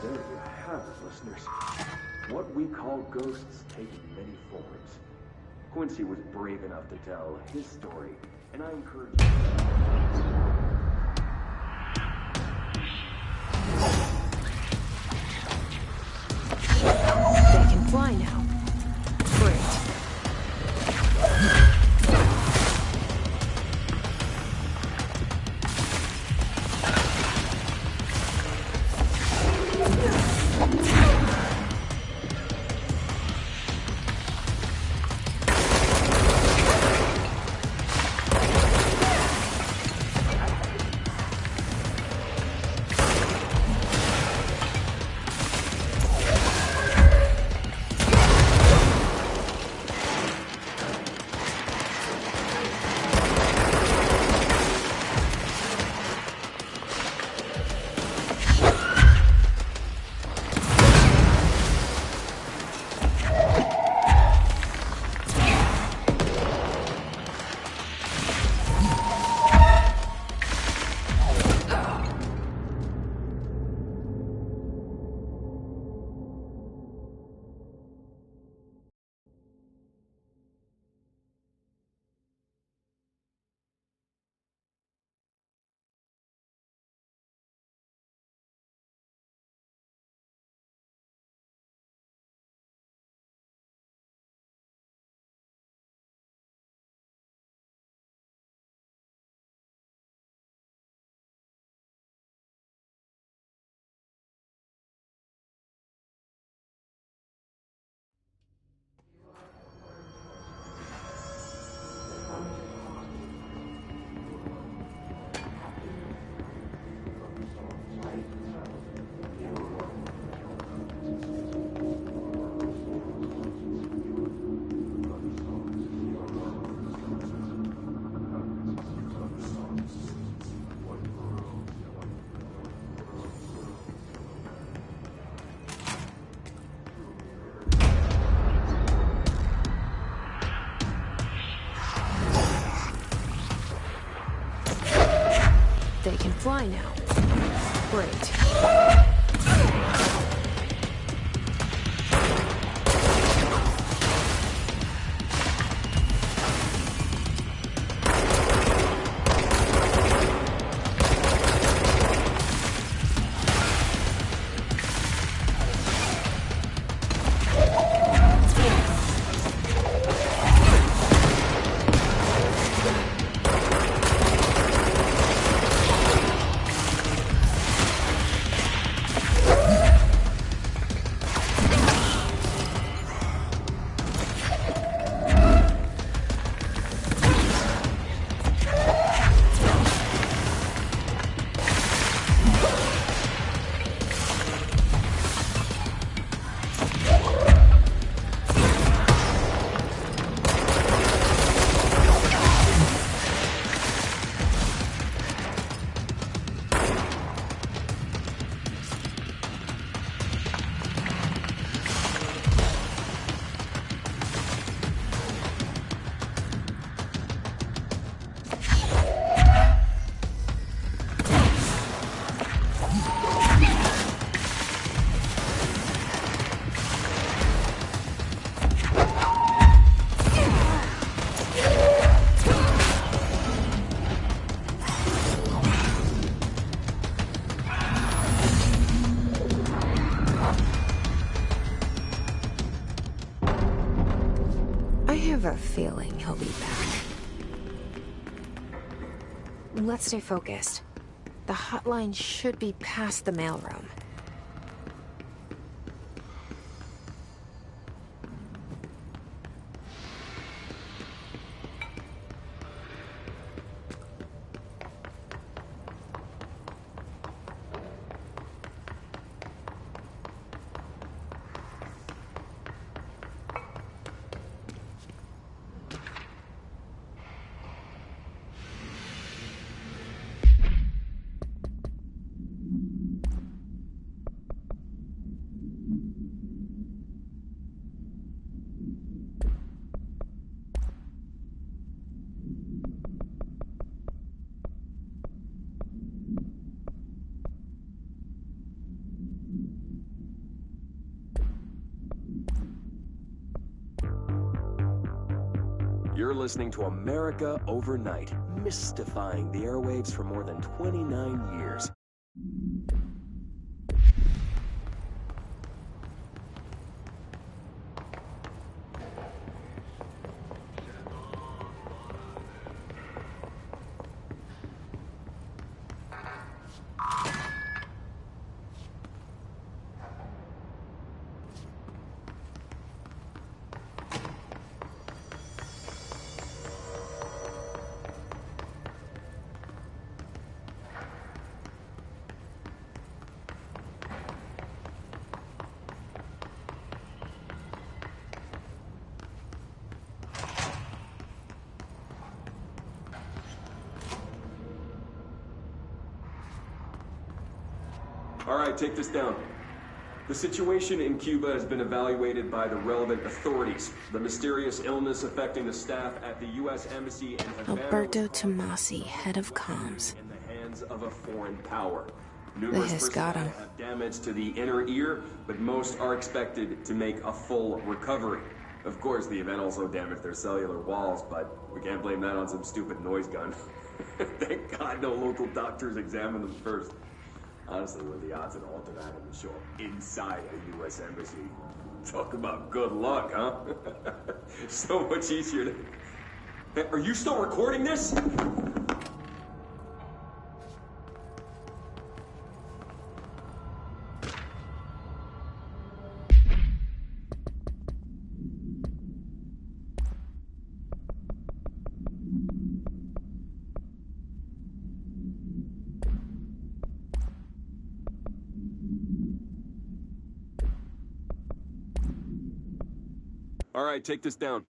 There you have it, listeners. What we call ghosts take many forms. Quincy was brave enough to tell his story, and I encourage you. They can fly now. Great. They can fly now. Great. have a feeling he'll be back. Let's stay focused. The hotline should be past the mailroom. You're listening to America Overnight, mystifying the airwaves for more than 29 years. All right, take this down. The situation in Cuba has been evaluated by the relevant authorities. The mysterious illness affecting the staff at the U.S. Embassy in Havana... Alberto Tomasi, head of comms. ...in the hands of a foreign power. The Numerous Hiss personnel got him. have damage to the inner ear, but most are expected to make a full recovery. Of course, the event also damaged their cellular walls, but we can't blame that on some stupid noise gun. Thank God no local doctors examined them first. Honestly, what are the odds an altered item would show up inside a U.S. embassy? Talk about good luck, huh? So much easier to... Hey, are you still recording this? All right, take this down.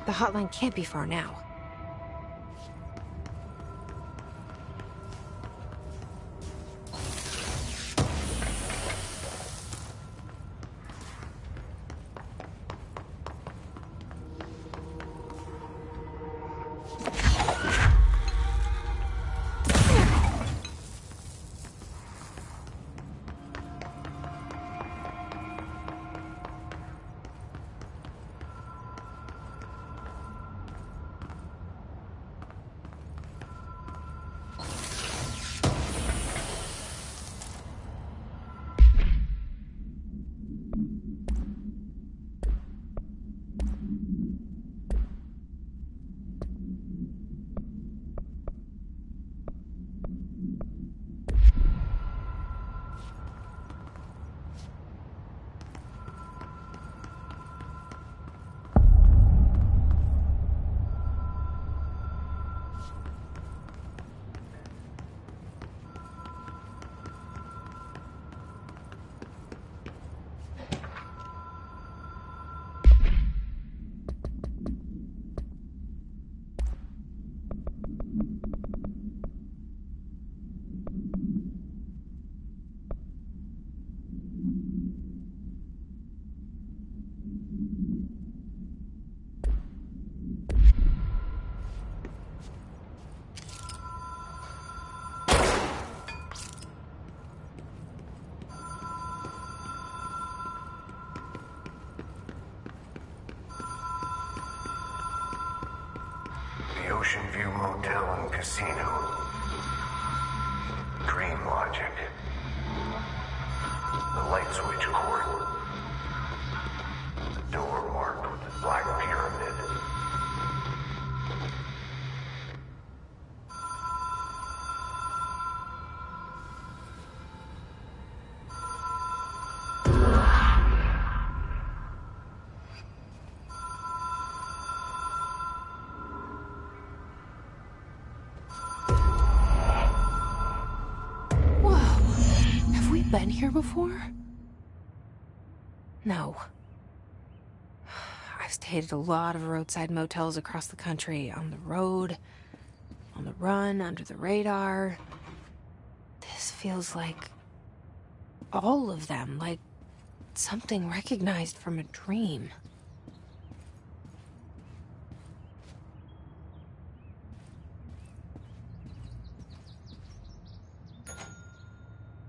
The hotline can't be far now. The Ocean View Motel and Casino. Dream Logic. The switch cord. The door marked with the black pyramid. Been here before? No. I've stayed at a lot of roadside motels across the country, on the road, on the run, under the radar. This feels like all of them, like something recognized from a dream.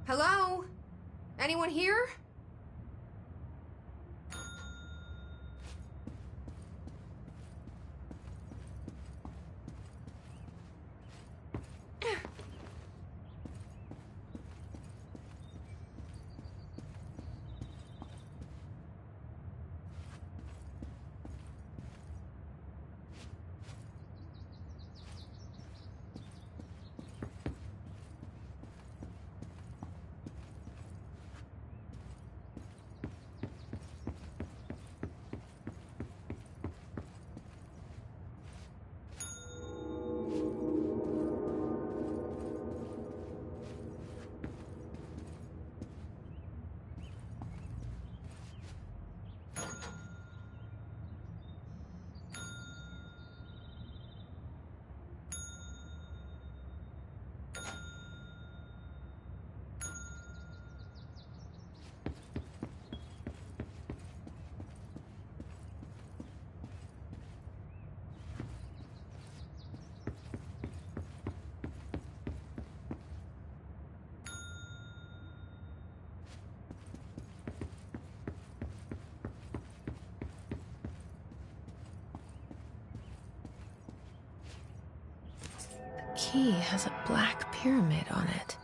Hello? Anyone here? The key has a black pyramid on it.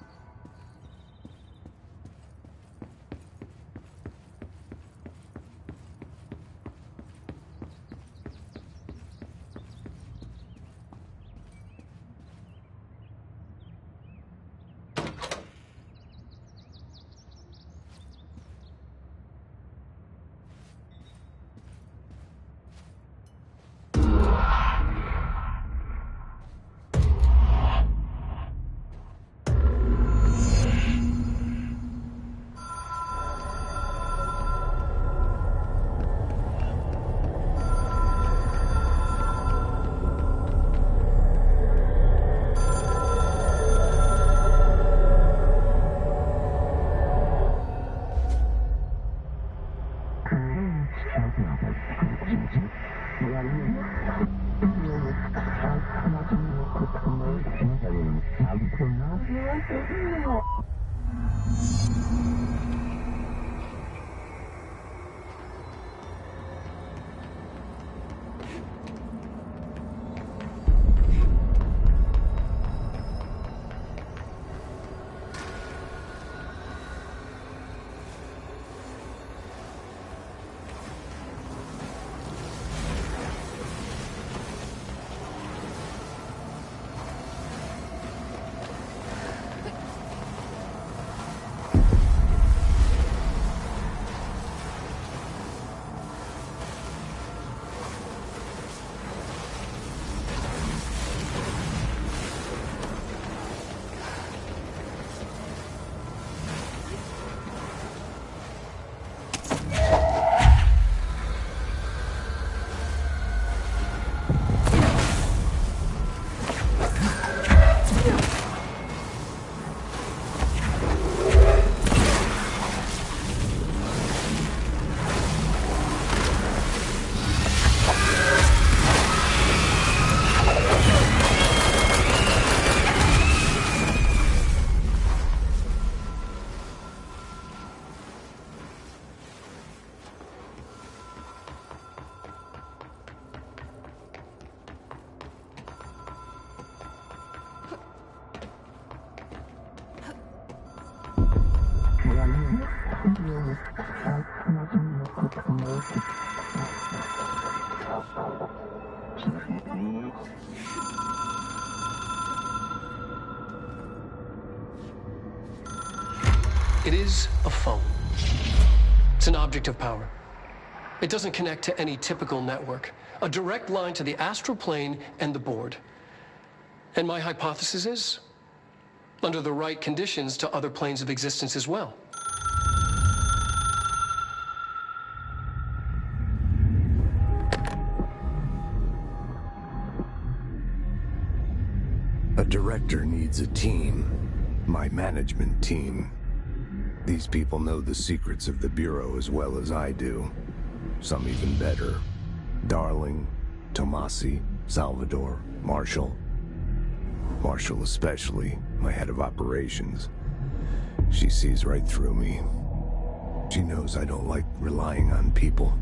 It is a phone. It's an object of power. It doesn't connect to any typical network. A direct line to the astral plane and the board. And my hypothesis is, under the right conditions, to other planes of existence as well. A director needs a team. My management team. These people know the secrets of the Bureau as well as I do. Some even better. Darling, Tomasi, Salvador, Marshall. Marshall especially, my head of operations. She sees right through me. She knows I don't like relying on people.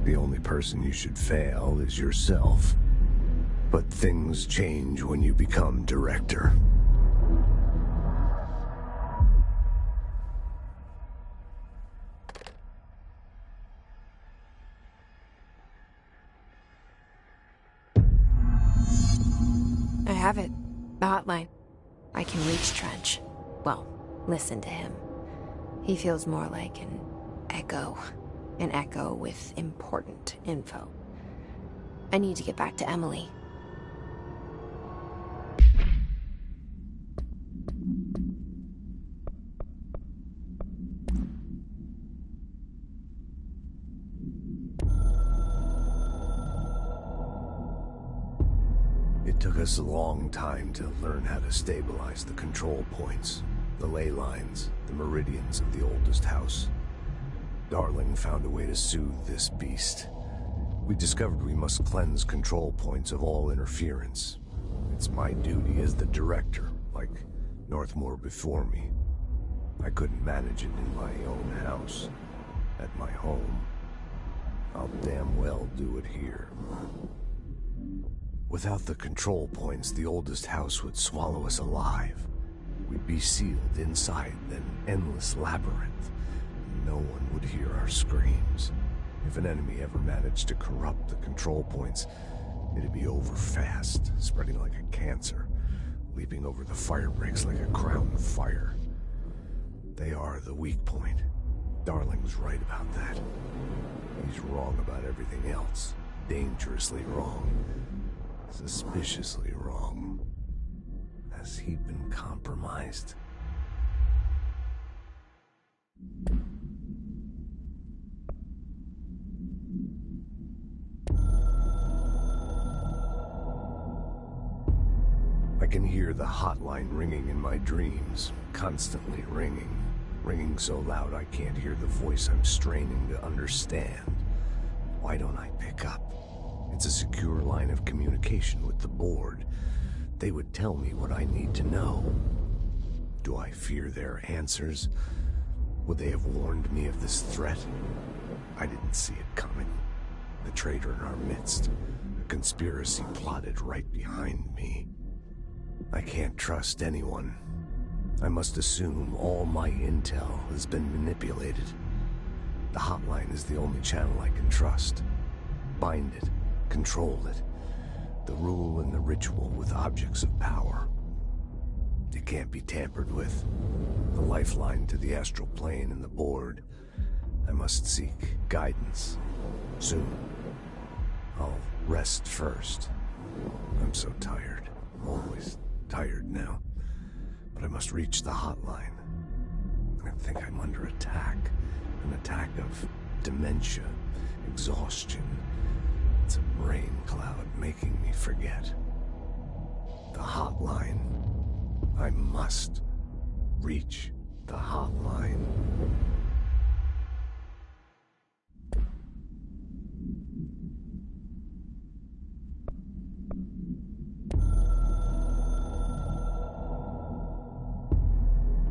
The only person you should fail is yourself. But things change when you become director. I have it. The hotline. I can reach Trench. Well, listen to him. He feels more like an echo. An echo with important info. I need to get back to Emily. It took us a long time to learn how to stabilize the control points, the ley lines, the meridians of the oldest house. Darling found a way to soothe this beast. We discovered we must cleanse control points of all interference. It's my duty as the director, like Northmore before me. I couldn't manage it in my own house, at my home. I'll damn well do it here. Without the control points, the oldest house would swallow us alive. We'd be sealed inside an endless labyrinth. No one would hear our screams. If an enemy ever managed to corrupt the control points, it'd be over fast, spreading like a cancer, leaping over the fire breaks like a crown of fire. They are the weak point. Darling's right about that. He's wrong about everything else. Dangerously wrong. Suspiciously wrong. Has he been compromised? I can hear the hotline ringing in my dreams, constantly ringing. Ringing so loud I can't hear the voice I'm straining to understand. Why don't I pick up? It's a secure line of communication with the board. They would tell me what I need to know. Do I fear their answers? Would they have warned me of this threat? I didn't see it coming. The traitor in our midst. A conspiracy plotted right behind me. I can't trust anyone. I must assume all my intel has been manipulated. The hotline is the only channel I can trust. Bind it. Control it. The rule and the ritual with objects of power. It can't be tampered with. The lifeline to the astral plane and the board. I must seek guidance. Soon. I'll rest first. I'm so tired. Always tired now. But I must reach the hotline. I think I'm under attack. An attack of dementia, exhaustion. It's a brain cloud making me forget. The hotline. I must reach the hotline.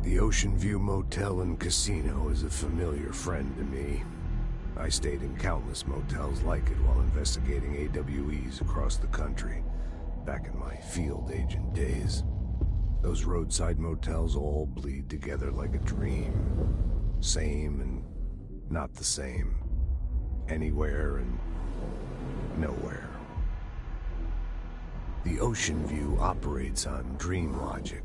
The Ocean View Motel and Casino is a familiar friend to me. I stayed in countless motels like it while investigating AWEs across the country, back in my field agent days. Those roadside motels all bleed together like a dream. Same and Not the same. Anywhere and nowhere. The Ocean View operates on dream logic,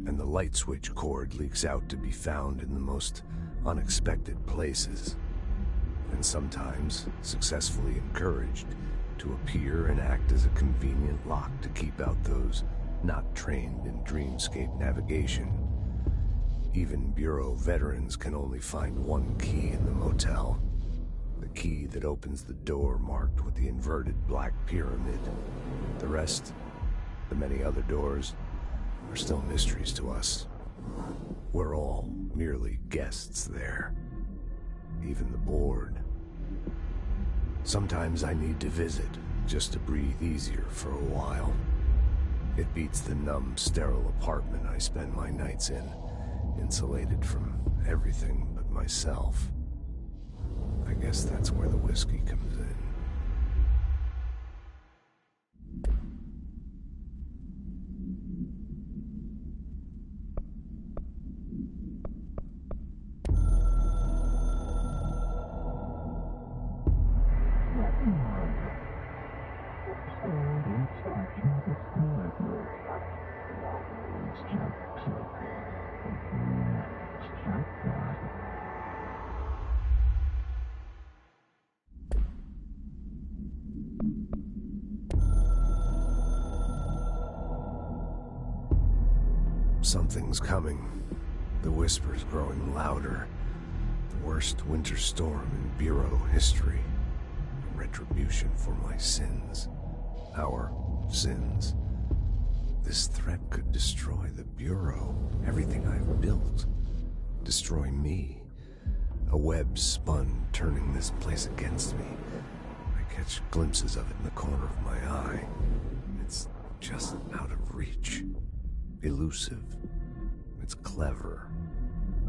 and the light switch cord leaks out to be found in the most unexpected places, and sometimes successfully encouraged to appear and act as a convenient lock to keep out those not trained in dreamscape navigation. Even Bureau veterans can only find one key in the motel. The key that opens the door marked with the inverted black pyramid. The rest, the many other doors, are still mysteries to us. We're all merely guests there. Even the board. Sometimes I need to visit, just to breathe easier for a while. It beats the numb, sterile apartment I spend my nights in, insulated from everything but myself. I guess that's where the whiskey comes in. Something's coming. The whispers growing louder. The worst winter storm in Bureau history. Retribution for my sins. Our sins. This threat could destroy the Bureau. Everything I've built. Destroy me. A web spun, turning this place against me. I catch glimpses of it in the corner of my eye. It's just out of reach. Elusive. It's clever.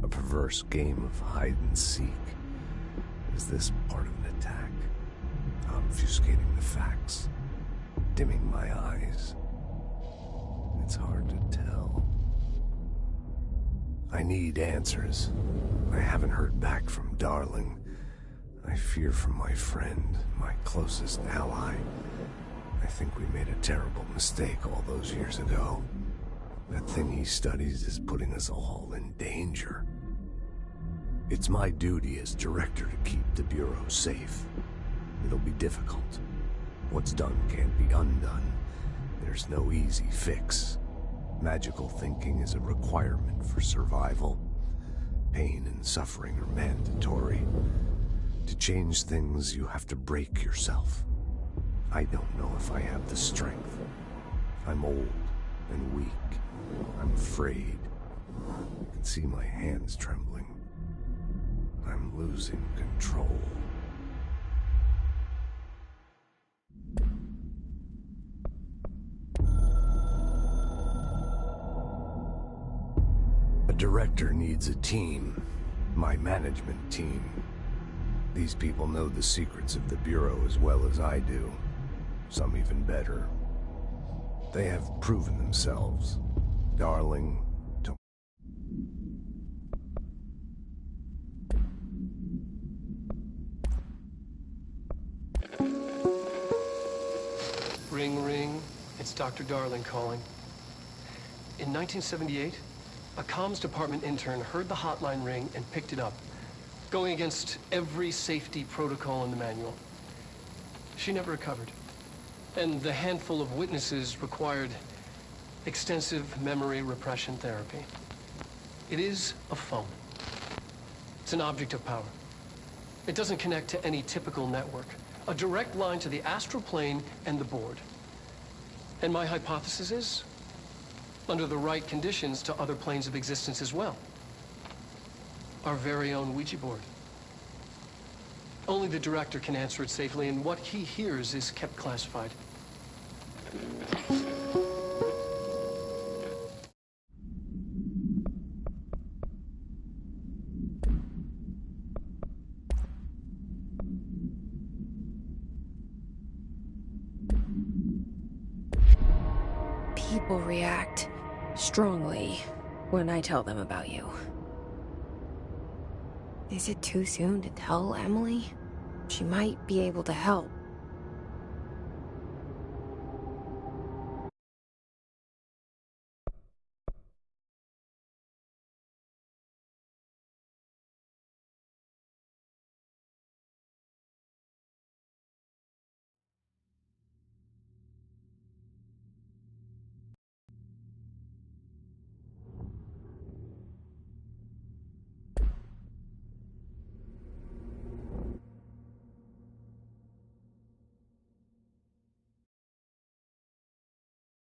A perverse game of hide and seek. Is this part of an attack? Obfuscating the facts. Dimming my eyes. It's hard to tell. I need answers. I haven't heard back from Darling. I fear for my friend, my closest ally. I think we made a terrible mistake all those years ago. That thing he studies is putting us all in danger. It's my duty as director to keep the Bureau safe. It'll be difficult. What's done can't be undone. There's no easy fix. Magical thinking is a requirement for survival. Pain and suffering are mandatory. To change things, you have to break yourself. I don't know if I have the strength. I'm old and weak. I'm afraid. I can see my hands trembling. I'm losing control. A director needs a team. My management team. These people know the secrets of the Bureau as well as I do. Some even better. They have proven themselves. Darling, Ring, ring. It's Dr. Darling calling. In 1978, a comms department intern heard the hotline ring and picked it up, going against every safety protocol in the manual. She never recovered. And the handful of witnesses required extensive memory repression therapy. It is a phone. It's an object of power. It doesn't connect to any typical network. A direct line to the astral plane and the board. And my hypothesis is, under the right conditions, to other planes of existence as well. Our very own Ouija board. Only the director can answer it safely, and what he hears is kept classified. People react strongly when I tell them about you. Is it too soon to tell Emily? She might be able to help.